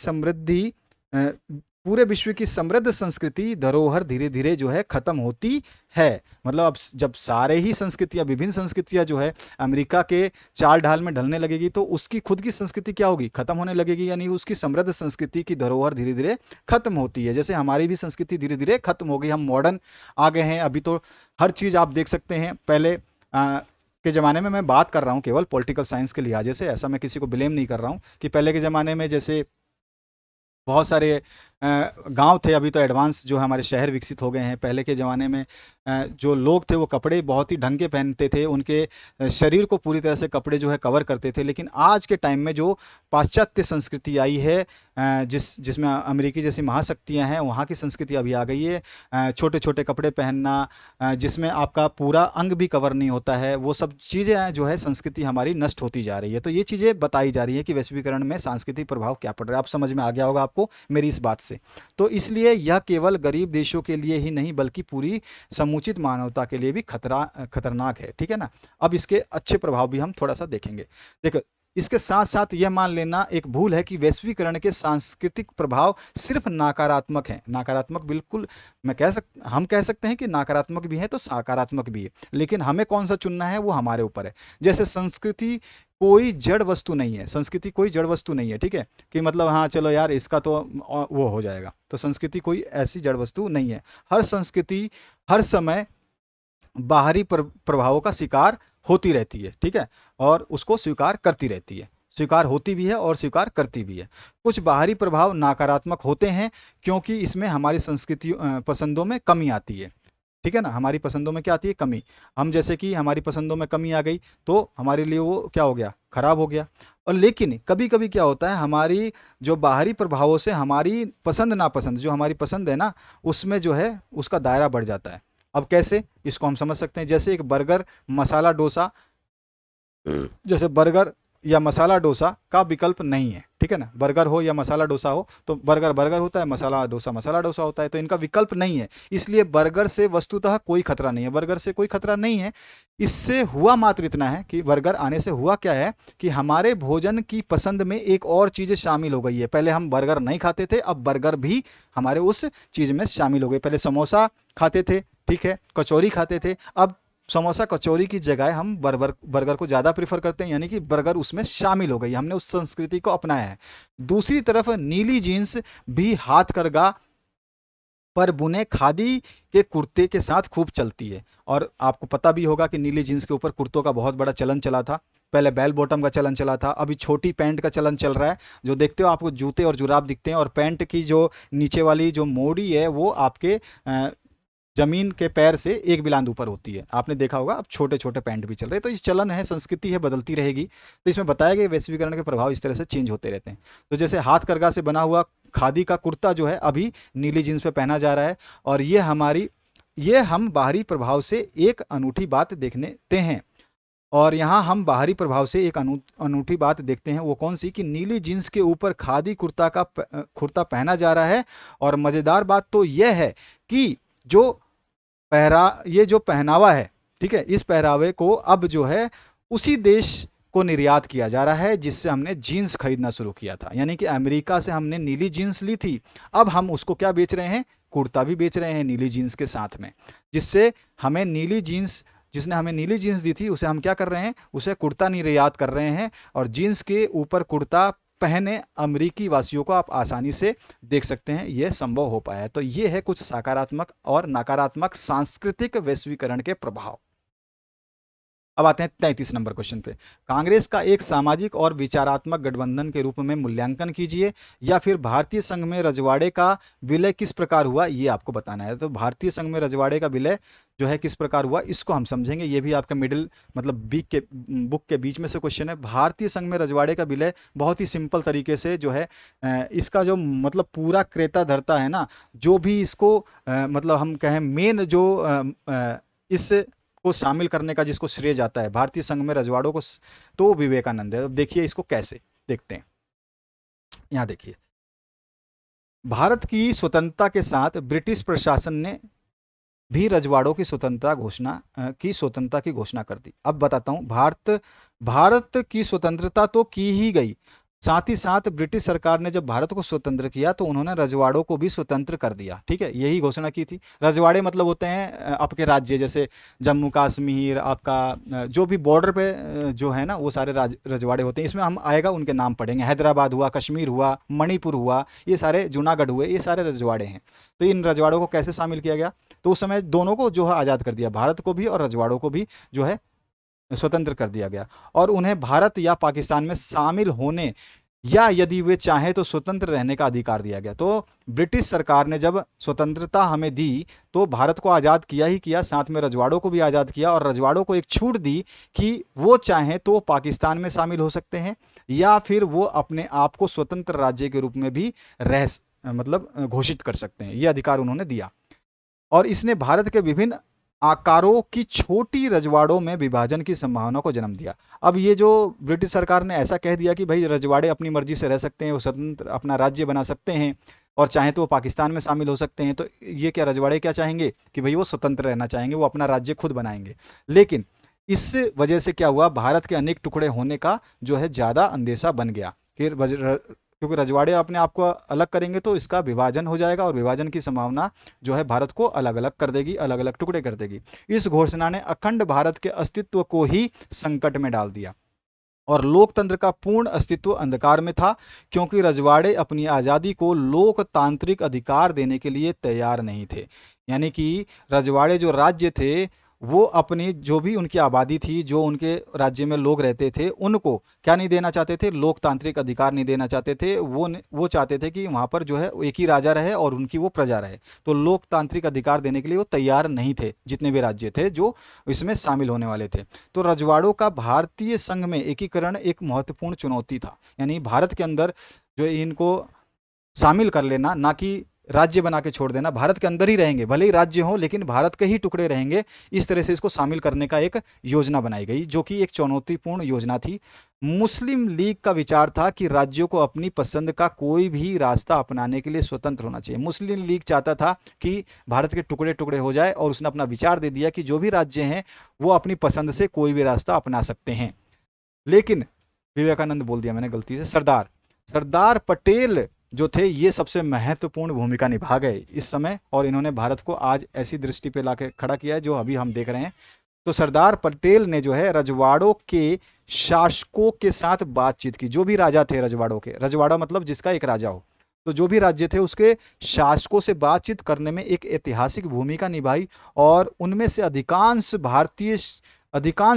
A: समृद्ध संस्कृति धरोहर धीरे धीरे जो है खत्म होती है। मतलब अब जब सारे ही संस्कृतियां, विभिन्न संस्कृतियां जो है अमेरिका के चाल ढाल में ढलने लगेगी, तो उसकी खुद की संस्कृति क्या होगी, खत्म होने लगेगी। यानी उसकी समृद्ध संस्कृति की धरोहर धीरे धीरे खत्म होती है। जैसे हमारी भी संस्कृति धीरे धीरे खत्म हो गई, हम मॉडर्न आ गए हैं। अभी तो हर चीज़ आप देख सकते हैं। पहले के ज़माने में मैं बात कर रहा हूँ केवल पॉलिटिकल साइंस के लिहाजे से, ऐसा मैं किसी को ब्लेम नहीं कर रहा हूँ कि पहले के ज़माने में जैसे बहुत सारे गांव थे, अभी तो एडवांस जो हमारे शहर विकसित हो गए हैं। पहले के ज़माने में जो लोग थे वो कपड़े बहुत ही ढंग के पहनते थे, उनके शरीर को पूरी तरह से कपड़े जो है कवर करते थे। लेकिन आज के टाइम में जो पाश्चात्य संस्कृति आई है, जिसमें अमेरिकी जैसी महाशक्तियाँ हैं, वहाँ की संस्कृति अभी आ गई है। छोटे छोटे कपड़े पहनना, जिसमें आपका पूरा अंग भी कवर नहीं होता है, वो सब चीज़ें जो है संस्कृति हमारी नष्ट होती जा रही है। तो ये चीज़ें बताई जा रही है कि वैश्वीकरण में सांस्कृतिक प्रभाव क्या पड़ रहा है। आप समझ में आ गया होगा आपको मेरी इस बात से। से। तो इसलिए यह केवल गरीब देशों के लिए ही नहीं बल्कि पूरी समुचित मानवता के लिए भी खतरनाक है, ठीक है ना। अब इसके अच्छे प्रभाव भी हम थोड़ा सा देखेंगे। देखो, इसके साथ साथ यह मान लेना एक भूल है कि वैश्वीकरण के सांस्कृतिक प्रभाव सिर्फ नकारात्मक हैं। नकारात्मक बिल्कुल, हम कह सकते हैं कि नकारात्मक भी है तो सकारात्मक भी है, लेकिन हमें कौन सा चुनना है वो हमारे ऊपर है। जैसे संस्कृति कोई जड़ वस्तु नहीं है, संस्कृति कोई जड़ वस्तु नहीं है, ठीक है, कि मतलब हाँ चलो यार इसका तो वो हो जाएगा। तो संस्कृति कोई ऐसी जड़ वस्तु नहीं है। हर संस्कृति हर समय बाहरी प्रभावों का शिकार होती रहती है, ठीक है, और उसको स्वीकार करती रहती है, स्वीकार होती भी है और स्वीकार करती भी है। कुछ बाहरी प्रभाव नकारात्मक होते हैं क्योंकि इसमें हमारी संस्कृति पसंदों में कमी आती है, ठीक है ना। हमारी पसंदों में क्या आती है, कमी। हम जैसे कि हमारी पसंदों में कमी आ गई तो हमारे लिए वो क्या हो गया, खराब हो गया। और लेकिन कभी कभी क्या होता है, हमारी जो बाहरी प्रभावों से हमारी पसंद नापसंद, जो हमारी पसंद है ना, उसमें जो है उसका दायरा बढ़ जाता है। अब कैसे, इसको हम समझ सकते हैं। जैसे एक बर्गर मसाला डोसा, जैसे बर्गर या मसाला डोसा का विकल्प नहीं है, ठीक है ना। बर्गर हो या मसाला डोसा हो तो बर्गर बर्गर होता है, मसाला डोसा मसाला डोसा होता है, तो इनका विकल्प नहीं है। इसलिए बर्गर से वस्तुतः कोई खतरा नहीं है, बर्गर से कोई खतरा नहीं है। इससे हुआ मात्र इतना है कि बर्गर आने से हुआ क्या है कि हमारे भोजन की पसंद में एक और चीज़ शामिल हो गई है। पहले हम बर्गर नहीं खाते थे, अब बर्गर भी हमारे उस चीज़ में शामिल हो गए। पहले समोसा खाते थे, ठीक है, कचौरी खाते थे, अब समोसा कचौरी की जगह हम बर्गर को ज़्यादा प्रीफर करते हैं, यानी कि बर्गर उसमें शामिल हो गई, हमने उस संस्कृति को अपनाया है। दूसरी तरफ नीली जीन्स भी हाथकरघा पर बुने खादी के कुर्ते के साथ खूब चलती है। और आपको पता भी होगा कि नीली जीन्स के ऊपर कुर्तों का बहुत बड़ा चलन चला था। पहले बेल बॉटम का चलन चला था, अभी छोटी पैंट का चलन चल रहा है। जो देखते हो आपको जूते और जुराब दिखते हैं, और पैंट की जो नीचे वाली जो मोड़ी है वो आपके जमीन के पैर से एक बिलांद ऊपर होती है। आपने देखा होगा, अब छोटे छोटे पैंट भी चल रहे हैं। तो इस चलन है, संस्कृति है, बदलती रहेगी। तो इसमें बताया गया वैश्वीकरण के प्रभाव इस तरह से चेंज होते रहते हैं। तो जैसे हाथकरघा से बना हुआ खादी का कुर्ता जो है अभी नीली जीन्स पे पहना जा रहा है, और ये हम बाहरी प्रभाव से एक अनूठी बात देखते हैं। और यहाँ हम बाहरी प्रभाव से एक अनूठी बात देखते हैं, वो कौन सी, कि नीली जीन्स के ऊपर खादी कुर्ता पहना जा रहा है। और मज़ेदार बात तो यह है कि ये जो पहनावा है, ठीक है, इस पहरावे को अब जो है उसी देश को निर्यात किया जा रहा है जिससे हमने जीन्स खरीदना शुरू किया था। यानी कि अमेरिका से हमने नीली जीन्स ली थी, अब हम उसको क्या बेच रहे हैं, कुर्ता भी बेच रहे हैं नीली जीन्स के साथ में। जिससे हमें नीली जीन्स, जिसने हमें नीली जीन्स दी थी, उसे हम क्या कर रहे हैं, उसे कुर्ता निर्यात कर रहे हैं। और जीन्स के ऊपर कुर्ता पहने अमेरिकी वासियों को आप आसानी से देख सकते हैं, यह संभव हो पाया है। तो ये है कुछ सकारात्मक और नकारात्मक सांस्कृतिक वैश्वीकरण के प्रभाव। अब आते हैं 33 नंबर क्वेश्चन पे। कांग्रेस का एक सामाजिक और विचारात्मक गठबंधन के रूप में मूल्यांकन कीजिए, या फिर भारतीय संघ में रजवाड़े का विलय किस प्रकार हुआ, ये आपको बताना है। तो भारतीय संघ में रजवाड़े का विलय जो है किस प्रकार हुआ, इसको हम समझेंगे। ये भी आपका मिडिल मतलब बुक के बीच में से क्वेश्चन है। भारतीय संघ में रजवाड़े का विलय बहुत ही सिंपल तरीके से जो है, इसका जो मतलब पूरा क्रेता धरता है ना, जो भी इसको मतलब हम कहें मेन जो इस को शामिल करने का जिसको श्रेय जाता है भारतीय संघ में रजवाड़ों को, तो विवेकानंद है। अब देखिए इसको कैसे देखते हैं। यहां देखिए, भारत की स्वतंत्रता के साथ ब्रिटिश प्रशासन ने भी रजवाड़ों की स्वतंत्रता की घोषणा कर दी। अब बताता हूं, भारत की स्वतंत्रता तो की ही गई, साथ ही साथ ब्रिटिश सरकार ने जब भारत को स्वतंत्र किया तो उन्होंने रजवाड़ों को भी स्वतंत्र कर दिया, ठीक है, यही घोषणा की थी। रजवाड़े मतलब होते हैं आपके राज्य, जैसे जम्मू कश्मीर, आपका जो भी बॉर्डर पे जो है ना, वो सारे रजवाड़े होते हैं। इसमें हम आएगा उनके नाम पढ़ेंगे, हैदराबाद हुआ, कश्मीर हुआ, मणिपुर हुआ, ये सारे, जूनागढ़ हुए, ये सारे रजवाड़े हैं। तो इन रजवाड़ों को कैसे शामिल किया गया, तो उस समय दोनों को जो है आज़ाद कर दिया, भारत को भी और रजवाड़ों को भी जो है स्वतंत्र कर दिया गया। और उन्हें भारत या पाकिस्तान में शामिल होने या यदि वे चाहें तो स्वतंत्र रहने का अधिकार दिया गया। तो ब्रिटिश सरकार ने जब स्वतंत्रता हमें दी तो भारत को आज़ाद किया ही किया, साथ में रजवाड़ों को भी आज़ाद किया, और रजवाड़ों को एक छूट दी कि वो चाहें तो पाकिस्तान में शामिल हो सकते हैं, या फिर वो अपने आप को स्वतंत्र राज्य के रूप में भी मतलब घोषित कर सकते हैं। ये अधिकार उन्होंने दिया। और इसने भारत के विभिन्न आकारों की छोटी रजवाड़ों में विभाजन की संभावना को जन्म दिया। अब ये जो ब्रिटिश सरकार ने ऐसा कह दिया कि भाई रजवाड़े अपनी मर्जी से रह सकते हैं, वो स्वतंत्र अपना राज्य बना सकते हैं और चाहे तो वो पाकिस्तान में शामिल हो सकते हैं, तो ये क्या रजवाड़े क्या चाहेंगे कि भाई वो स्वतंत्र रहना चाहेंगे, वो अपना राज्य खुद बनाएंगे। लेकिन इस वजह से क्या हुआ, भारत के अनेक टुकड़े होने का जो है ज़्यादा अंदेशा बन गया कि क्योंकि रजवाड़े अपने आप को अलग करेंगे तो इसका विभाजन हो जाएगा और विभाजन की संभावना जो है भारत को अलग अलग कर देगी, अलग अलग टुकड़े कर देगी। इस घोषणा ने अखंड भारत के अस्तित्व को ही संकट में डाल दिया और लोकतंत्र का पूर्ण अस्तित्व अंधकार में था, क्योंकि रजवाड़े अपनी आज़ादी को लोकतांत्रिक अधिकार देने के लिए तैयार नहीं थे। यानी कि रजवाड़े जो राज्य थे, वो अपनी जो भी उनकी आबादी थी, जो उनके राज्य में लोग रहते थे, उनको क्या नहीं देना चाहते थे, लोकतांत्रिक अधिकार नहीं देना चाहते थे। वो चाहते थे कि वहाँ पर जो है एक ही राजा रहे और उनकी वो प्रजा रहे। तो लोकतांत्रिक अधिकार देने के लिए वो तैयार नहीं थे, जितने भी राज्य थे जो इसमें शामिल होने वाले थे। तो रजवाड़ों का भारतीय संघ में एकीकरण एक महत्वपूर्ण चुनौती था। यानी भारत के अंदर जो इनको शामिल कर लेना, ना कि राज्य बना के छोड़ देना, भारत के अंदर ही रहेंगे, भले ही राज्य हो लेकिन भारत के ही टुकड़े रहेंगे, इस तरह से इसको शामिल करने का एक योजना बनाई गई, जो कि एक चुनौतीपूर्ण योजना थी। मुस्लिम लीग का विचार था कि राज्यों को अपनी पसंद का कोई भी रास्ता अपनाने के लिए स्वतंत्र होना चाहिए। मुस्लिम लीग चाहता था कि भारत के टुकड़े टुकड़े हो जाए और उसने अपना विचार दे दिया कि जो भी राज्य हैं वो अपनी पसंद से कोई भी रास्ता अपना सकते हैं। लेकिन विवेकानंद बोल दिया मैंने गलती से, सरदार सरदार पटेल जो थे ये सबसे महत्वपूर्ण भूमिका निभा गए इस समय, और इन्होंने भारत को आज ऐसी दृष्टि पे लाके खड़ा किया है जो अभी हम देख रहे हैं। तो सरदार पटेल ने जो है रजवाड़ों के शासकों के साथ बातचीत की। जो भी राजा थे रजवाड़ों के, रजवाड़ा मतलब जिसका एक राजा हो, तो जो भी राज्य थे उसके शासकों से बातचीत करने में एक ऐतिहासिक भूमिका निभाई और उनमें से अधिकांश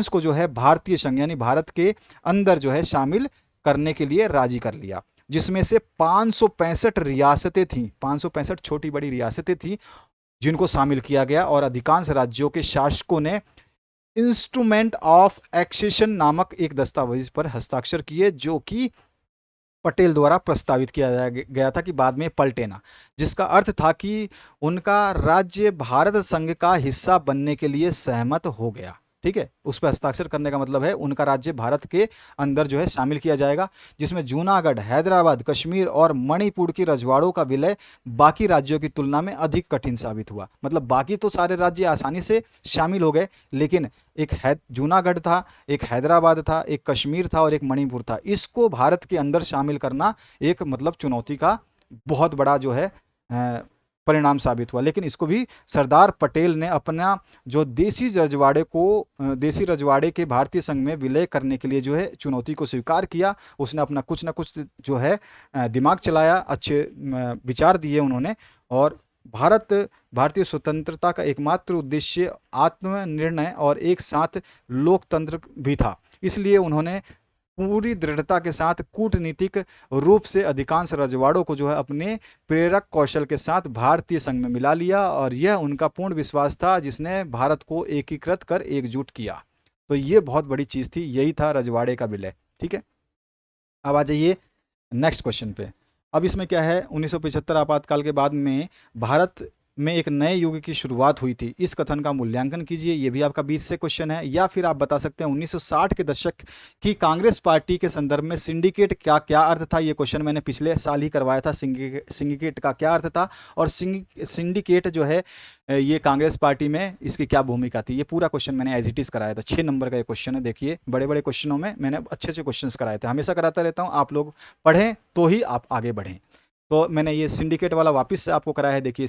A: को जो है भारतीय संघ यानी भारत के अंदर जो है शामिल करने के लिए राजी कर लिया, जिसमें से 565 रियासतें थीं, 565 छोटी बड़ी रियासतें थीं जिनको शामिल किया गया। और अधिकांश राज्यों के शासकों ने इंस्ट्रूमेंट ऑफ एक्सेशन नामक एक दस्तावेज पर हस्ताक्षर किए, जो कि पटेल द्वारा प्रस्तावित किया गया था कि बाद में पलटेना, जिसका अर्थ था कि उनका राज्य भारत संघ का हिस्सा बनने के लिए सहमत हो गया। ठीक है, उस पर हस्ताक्षर करने का मतलब है उनका राज्य भारत के अंदर जो है शामिल किया जाएगा, जिसमें जूनागढ़, हैदराबाद, कश्मीर और मणिपुर की रजवाड़ों का विलय बाकी राज्यों की तुलना में अधिक कठिन साबित हुआ। मतलब बाकी तो सारे राज्य आसानी से शामिल हो गए, लेकिन एक जूनागढ़ था, एक हैदराबाद था, एक कश्मीर था और एक मणिपुर था। इसको भारत के अंदर शामिल करना एक मतलब चुनौती का बहुत बड़ा जो है परिणाम साबित हुआ। लेकिन इसको भी सरदार पटेल ने अपना जो देसी रजवाड़े के भारतीय संघ में विलय करने के लिए जो है चुनौती को स्वीकार किया। उसने अपना कुछ ना कुछ जो है दिमाग चलाया, अच्छे विचार दिए उन्होंने। और भारतीय स्वतंत्रता का एकमात्र उद्देश्य आत्मनिर्णय और एक साथ लोकतंत्र भी था। इसलिए उन्होंने पूरी दृढ़ता के साथ कूटनीतिक रूप से अधिकांश रजवाड़ों को जो है अपने प्रेरक कौशल के साथ भारतीय संघ में मिला लिया, और यह उनका पूर्ण विश्वास था जिसने भारत को एकीकृत कर एकजुट किया। तो ये बहुत बड़ी चीज़ थी, यही था रजवाड़े का विलय। ठीक है, अब आ जाइए नेक्स्ट क्वेश्चन पे। अब इसमें क्या है, 1975 आपातकाल के बाद में भारत में एक नए युग की शुरुआत हुई थी। इस कथन का मूल्यांकन कीजिए। ये भी आपका 20 से क्वेश्चन है। या फिर आप बता सकते हैं 1960 के दशक की कांग्रेस पार्टी के संदर्भ में सिंडिकेट क्या क्या अर्थ था। ये क्वेश्चन मैंने पिछले साल ही करवाया था, सिंडिकेट का क्या अर्थ था और सिंडिकेट जो है ये कांग्रेस पार्टी में इसकी क्या भूमिका थी। ये पूरा क्वेश्चन मैंने एज इट इज कराया था। 6 नंबर का ये क्वेश्चन है। देखिए, बड़े बड़े क्वेश्चनों में मैंने अच्छे अच्छे क्वेश्चन कराए थे, हमेशा कराता रहता हूँ। आप लोग पढ़ें तो ही आप आगे बढ़ें। तो मैंने ये सिंडिकेट वाला वापस से आपको कराया है। देखिए,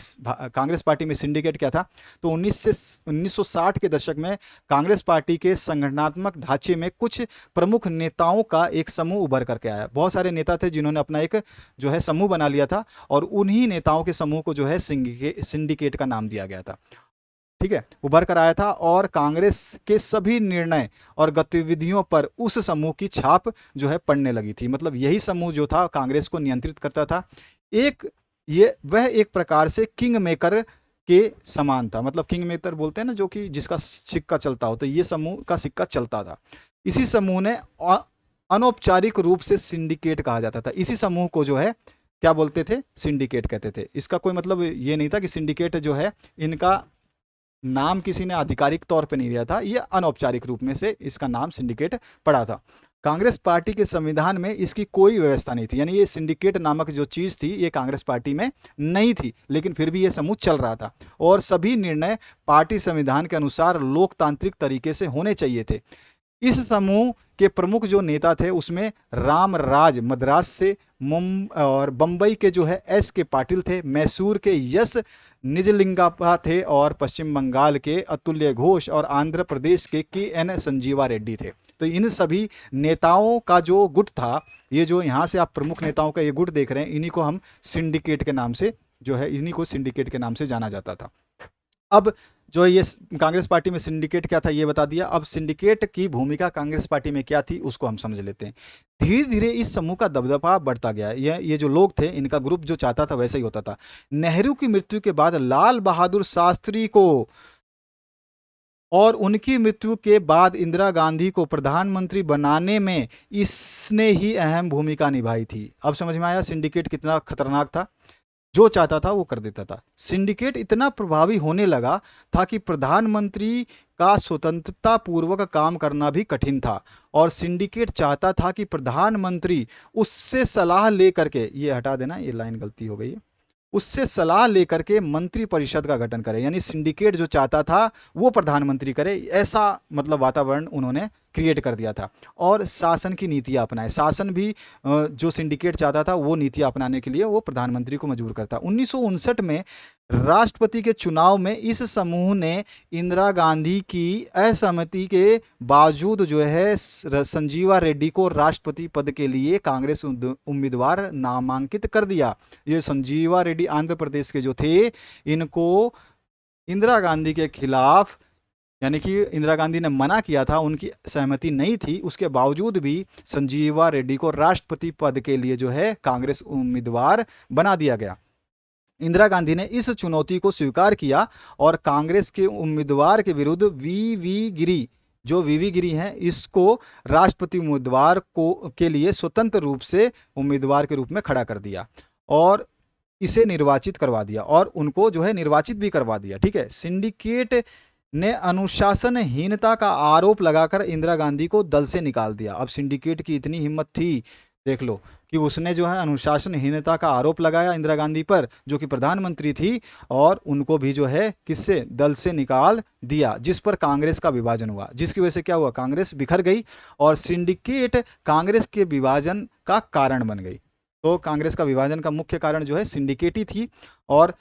A: कांग्रेस पार्टी में सिंडिकेट क्या था। तो 1960 के दशक में कांग्रेस पार्टी के संगठनात्मक ढांचे में कुछ प्रमुख नेताओं का एक समूह उभर करके आया। बहुत सारे नेता थे जिन्होंने अपना एक जो है समूह बना लिया था, और उन्हीं नेताओं के समूह को जो है सिंडिकेट का नाम दिया गया था। ठीक है, उभर कर आया था, और कांग्रेस के सभी निर्णय और गतिविधियों पर उस समूह की छाप जो है पड़ने लगी थी। मतलब यही समूह जो था कांग्रेस को नियंत्रित करता था। वह एक प्रकार से किंग मेकर के समान था। मतलब किंग मेकर बोलते हैं ना, जो कि जिसका सिक्का चलता हो, तो ये समूह का सिक्का चलता था। इसी समूह ने अनौपचारिक रूप से सिंडिकेट कहा जाता था। इसी समूह को जो है क्या बोलते थे, सिंडिकेट कहते थे। इसका कोई मतलब ये नहीं था कि सिंडिकेट जो है इनका नाम किसी ने आधिकारिक तौर पे नहीं दिया था, ये अनौपचारिक रूप में से इसका नाम सिंडिकेट पड़ा था। कांग्रेस पार्टी के संविधान में इसकी कोई व्यवस्था नहीं थी, यानी ये सिंडिकेट नामक जो चीज़ थी ये कांग्रेस पार्टी में नहीं थी, लेकिन फिर भी ये समूह चल रहा था और सभी निर्णय पार्टी संविधान के अनुसार लोकतांत्रिक तरीके से होने चाहिए थे। इस समूह के प्रमुख जो नेता थे उसमें रामराज मद्रास से, और बम्बई के जो है एस के पाटिल थे, मैसूर के यस निजलिंगप्पा थे, और पश्चिम बंगाल के अतुल्य घोष और आंध्र प्रदेश के एन संजीवा रेड्डी थे। तो इन सभी नेताओं का जो गुट था, ये जो यहाँ से आप प्रमुख नेताओं का ये गुट देख रहे हैं, इन्हीं को हम सिंडिकेट के नाम से जो है, इन्हीं को सिंडिकेट के नाम से जाना जाता था। अब जो ये कांग्रेस पार्टी में सिंडिकेट क्या था ये बता दिया। अब सिंडिकेट की भूमिका कांग्रेस पार्टी में क्या थी उसको हम समझ लेते हैं। धीरे धीरे इस समूह का दबदबा बढ़ता गया। ये जो लोग थे, इनका ग्रुप जो चाहता था वैसा ही होता था। नेहरू की मृत्यु के बाद लाल बहादुर शास्त्री को और उनकी मृत्यु के बाद इंदिरा गांधी को प्रधानमंत्री बनाने में इसने ही अहम भूमिका निभाई थी। अब समझ में आया सिंडिकेट कितना खतरनाक था। जो चाहता था वो कर देता था। सिंडिकेट इतना प्रभावी होने लगा था कि प्रधानमंत्री का स्वतंत्रता पूर्वक काम करना भी कठिन था, और सिंडिकेट चाहता था कि प्रधानमंत्री उससे सलाह लेकर के, ये हटा देना, ये लाइन गलती हो गई है, उससे सलाह लेकर के मंत्री परिषद का गठन करे। यानी सिंडिकेट जो चाहता था वो प्रधानमंत्री करे, ऐसा मतलब वातावरण उन्होंने क्रिएट कर दिया था। और शासन की नीतियाँ अपनाए। शासन भी जो सिंडिकेट चाहता था वो नीतियाँ अपनाने के लिए वो प्रधानमंत्री को मजबूर करता। 1959 में राष्ट्रपति के चुनाव में इस समूह ने इंदिरा गांधी की असहमति के बावजूद जो है संजीवा रेड्डी को राष्ट्रपति पद के लिए कांग्रेस उम्मीदवार नामांकित कर दिया। ये संजीवा रेड्डी आंध्र प्रदेश के जो थे, इनको इंदिरा गांधी के खिलाफ, यानी कि इंदिरा गांधी ने मना किया था, उनकी सहमति नहीं थी, उसके बावजूद भी संजीवा रेड्डी को राष्ट्रपति पद के लिए जो है कांग्रेस उम्मीदवार बना दिया गया। इंदिरा गांधी ने इस चुनौती को स्वीकार किया और कांग्रेस के उम्मीदवार के विरुद्ध वीवी गिरी, जो वीवी गिरी हैं, इसको राष्ट्रपति उम्मीदवार को के लिए स्वतंत्र रूप से उम्मीदवार के रूप में खड़ा कर दिया और इसे निर्वाचित करवा दिया, और उनको जो है निर्वाचित भी करवा दिया। ठीक है। सिंडिकेट ने अनुशासनहीनता का आरोप लगाकर इंदिरा गांधी को दल से निकाल दिया। अब सिंडिकेट की इतनी हिम्मत थी, देख लो, कि उसने जो है अनुशासनहीनता का आरोप लगाया इंदिरा गांधी पर, जो कि प्रधानमंत्री थी, और उनको भी जो है किससे, दल से निकाल दिया, जिस पर कांग्रेस का विभाजन हुआ, जिसकी वजह से क्या हुआ, कांग्रेस बिखर गई और सिंडिकेट कांग्रेस के विभाजन का कारण बन गई। तो कांग्रेस का विभाजन का मुख्य कारण जो है सिंडिकेट ही थी। और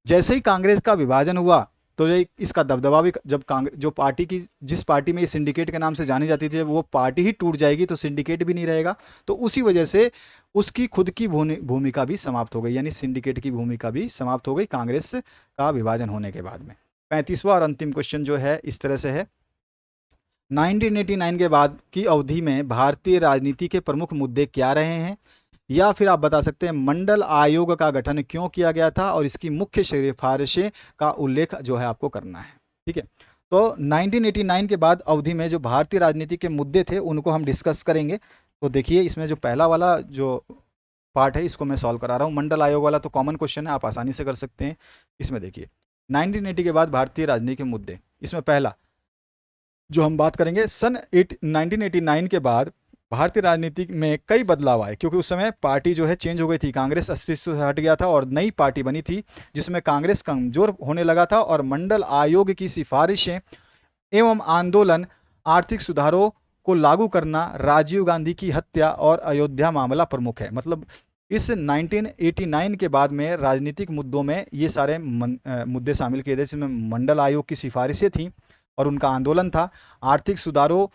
A: जैसे ही कांग्रेस का विभाजन हुआ तो ये इसका दबदबा भी, जब कांग्रेस जो पार्टी की, जिस पार्टी में ये सिंडिकेट के नाम से जानी जाती थी, वो पार्टी ही टूट जाएगी तो सिंडिकेट भी नहीं रहेगा। तो उसी वजह से उसकी खुद की भूमिका भी समाप्त हो गई, यानी सिंडिकेट की भूमिका भी समाप्त हो गई कांग्रेस का विभाजन होने के बाद में। 35वां और अंतिम क्वेश्चन जो है इस तरह से है। 1989 के बाद की अवधि में भारतीय राजनीति के प्रमुख मुद्दे क्या रहे हैं, या फिर आप बता सकते हैं मंडल आयोग का गठन क्यों किया गया था और इसकी मुख्य सिफारिशें का उल्लेख जो है आपको करना है। ठीक है। तो 1989 के बाद अवधि में जो भारतीय राजनीति के मुद्दे थे उनको हम डिस्कस करेंगे। तो देखिए इसमें जो पहला वाला जो पार्ट है इसको मैं सॉल्व करा रहा हूँ। मंडल आयोग वाला तो कॉमन क्वेश्चन है, आप आसानी से कर सकते हैं। इसमें देखिए 1980 के बाद भारतीय राजनीति के मुद्दे, इसमें पहला जो हम बात करेंगे, सन 1989 के बाद भारतीय राजनीति में कई बदलाव आए, क्योंकि उस समय पार्टी जो है चेंज हो गई थी, कांग्रेस अस्तित्व से हट गया था और नई पार्टी बनी थी, जिसमें कांग्रेस कमजोर होने लगा था और मंडल आयोग की सिफारिशें एवं आंदोलन, आर्थिक सुधारों को लागू करना, राजीव गांधी की हत्या और अयोध्या मामला प्रमुख है। मतलब इस 1989 के बाद में राजनीतिक मुद्दों में ये सारे मुद्दे शामिल किए गए, जिसमें मंडल आयोग की सिफारिशें थी और उनका आंदोलन था, आर्थिक सुधारों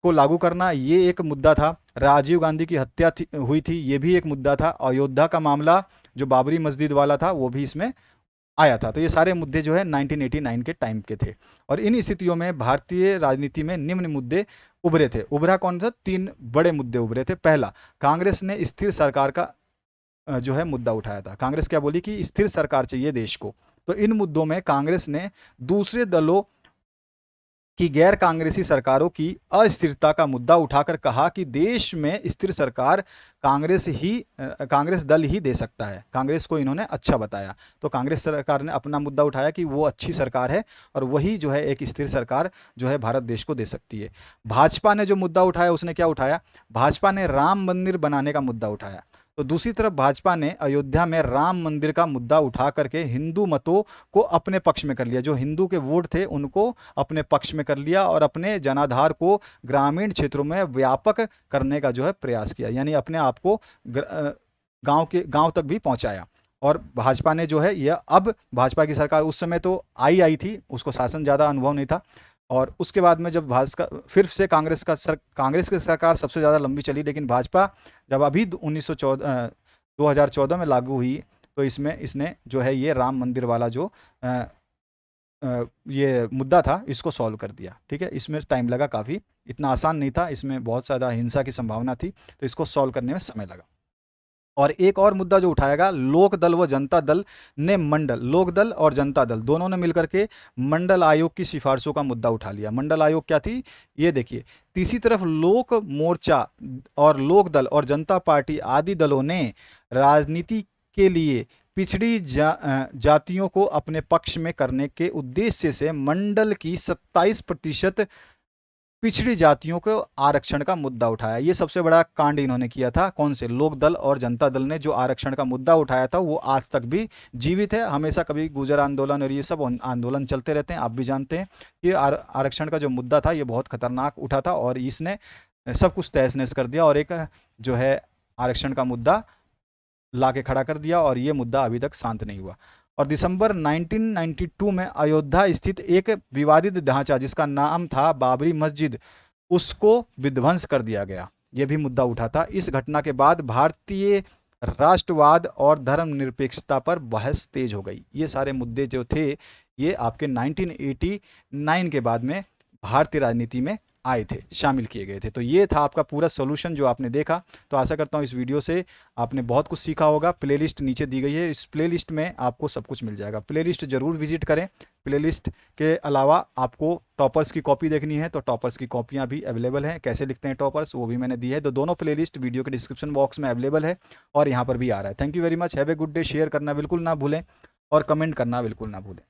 A: को लागू करना ये एक मुद्दा था, राजीव गांधी की हत्या हुई थी ये भी एक मुद्दा था, अयोध्या का मामला जो बाबरी मस्जिद वाला था वो भी इसमें आया था। तो ये सारे मुद्दे जो है 1989 के टाइम के थे। और इन स्थितियों में भारतीय राजनीति में निम्न मुद्दे उभरे थे। उभरा कौन सा? 3 बड़े मुद्दे उभरे थे। पहला, कांग्रेस ने स्थिर सरकार का जो है मुद्दा उठाया था। कांग्रेस क्या बोली कि स्थिर सरकार चाहिए देश को। तो इन मुद्दों में कांग्रेस ने दूसरे दलों कि गैर कांग्रेसी सरकारों की अस्थिरता का मुद्दा उठाकर कहा कि देश में स्थिर सरकार कांग्रेस दल ही दे सकता है। कांग्रेस को इन्होंने अच्छा बताया। तो कांग्रेस सरकार ने अपना मुद्दा उठाया कि वो अच्छी सरकार है और वही जो है एक स्थिर सरकार जो है भारत देश को दे सकती है। भाजपा ने जो मुद्दा उठाया उसने क्या उठाया? भाजपा ने राम मंदिर बनाने का मुद्दा उठाया। तो दूसरी तरफ भाजपा ने अयोध्या में राम मंदिर का मुद्दा उठा करके हिंदू मतों को अपने पक्ष में कर लिया। जो हिंदू के वोट थे उनको अपने पक्ष में कर लिया और अपने जनाधार को ग्रामीण क्षेत्रों में व्यापक करने का जो है प्रयास किया, यानी अपने आप को गांव तक भी पहुंचाया। और भाजपा ने जो है यह, अब भाजपा की सरकार उस समय तो आई थी, उसको शासन ज़्यादा अनुभव नहीं था। और उसके बाद में जब भाजपा फिर से कांग्रेस की सरकार सबसे ज़्यादा लंबी चली, लेकिन भाजपा जब अभी 2014 में लागू हुई तो इसमें इसने जो है ये राम मंदिर वाला जो ये मुद्दा था इसको सॉल्व कर दिया। ठीक है, इसमें टाइम लगा काफ़ी, इतना आसान नहीं था, इसमें बहुत ज़्यादा हिंसा की संभावना थी, तो इसको सॉल्व करने में समय लगा। और एक और मुद्दा जो उठाया गया, लोक दल व जनता दल ने लोक दल और जनता दल दोनों ने मिलकर के मंडल आयोग की सिफारिशों का मुद्दा उठा लिया। मंडल आयोग क्या थी ये देखिए। तीसरी तरफ लोक मोर्चा और लोक दल और जनता पार्टी आदि दलों ने राजनीति के लिए पिछड़ी जातियों को अपने पक्ष में करने के उद्देश्य से मंडल की 27% पिछड़ी जातियों को आरक्षण का मुद्दा उठाया। ये सबसे बड़ा कांड इन्होंने किया था। कौन से? लोक दल और जनता दल ने जो आरक्षण का मुद्दा उठाया था वो आज तक भी जीवित है। हमेशा कभी गुर्जर आंदोलन और ये सब आंदोलन चलते रहते हैं, आप भी जानते हैं। ये आरक्षण का जो मुद्दा था ये बहुत खतरनाक उठा था और इसने सब कुछ तहस नहस कर दिया और एक जो है आरक्षण का मुद्दा ला के खड़ा कर दिया और ये मुद्दा अभी तक शांत नहीं हुआ। और दिसंबर 1992 में अयोध्या स्थित एक विवादित ढांचा जिसका नाम था बाबरी मस्जिद, उसको विध्वंस कर दिया गया। ये भी मुद्दा उठा था। इस घटना के बाद भारतीय राष्ट्रवाद और धर्मनिरपेक्षता पर बहस तेज हो गई। ये सारे मुद्दे जो थे ये आपके 1989 के बाद में भारतीय राजनीति में आए थे, शामिल किए गए थे। तो ये था आपका पूरा सॉल्यूशन जो आपने देखा। तो आशा करता हूँ इस वीडियो से आपने बहुत कुछ सीखा होगा। प्लेलिस्ट नीचे दी गई है, इस प्लेलिस्ट में आपको सब कुछ मिल जाएगा। प्लेलिस्ट जरूर विजिट करें। प्लेलिस्ट के अलावा आपको टॉपर्स की कॉपी देखनी है तो टॉपर्स की कॉपियाँ भी अवेलेबल हैं। कैसे लिखते हैं टॉपर्स वो भी मैंने दी है। तो दोनों प्लेलिस्ट वीडियो के डिस्क्रिप्शन बॉक्स में अवेलेबल है और यहाँ पर भी आ रहा है। Thank you very much. Have a good day. Share करना बिल्कुल ना भूलें और कमेंट करना बिल्कुल ना भूलें।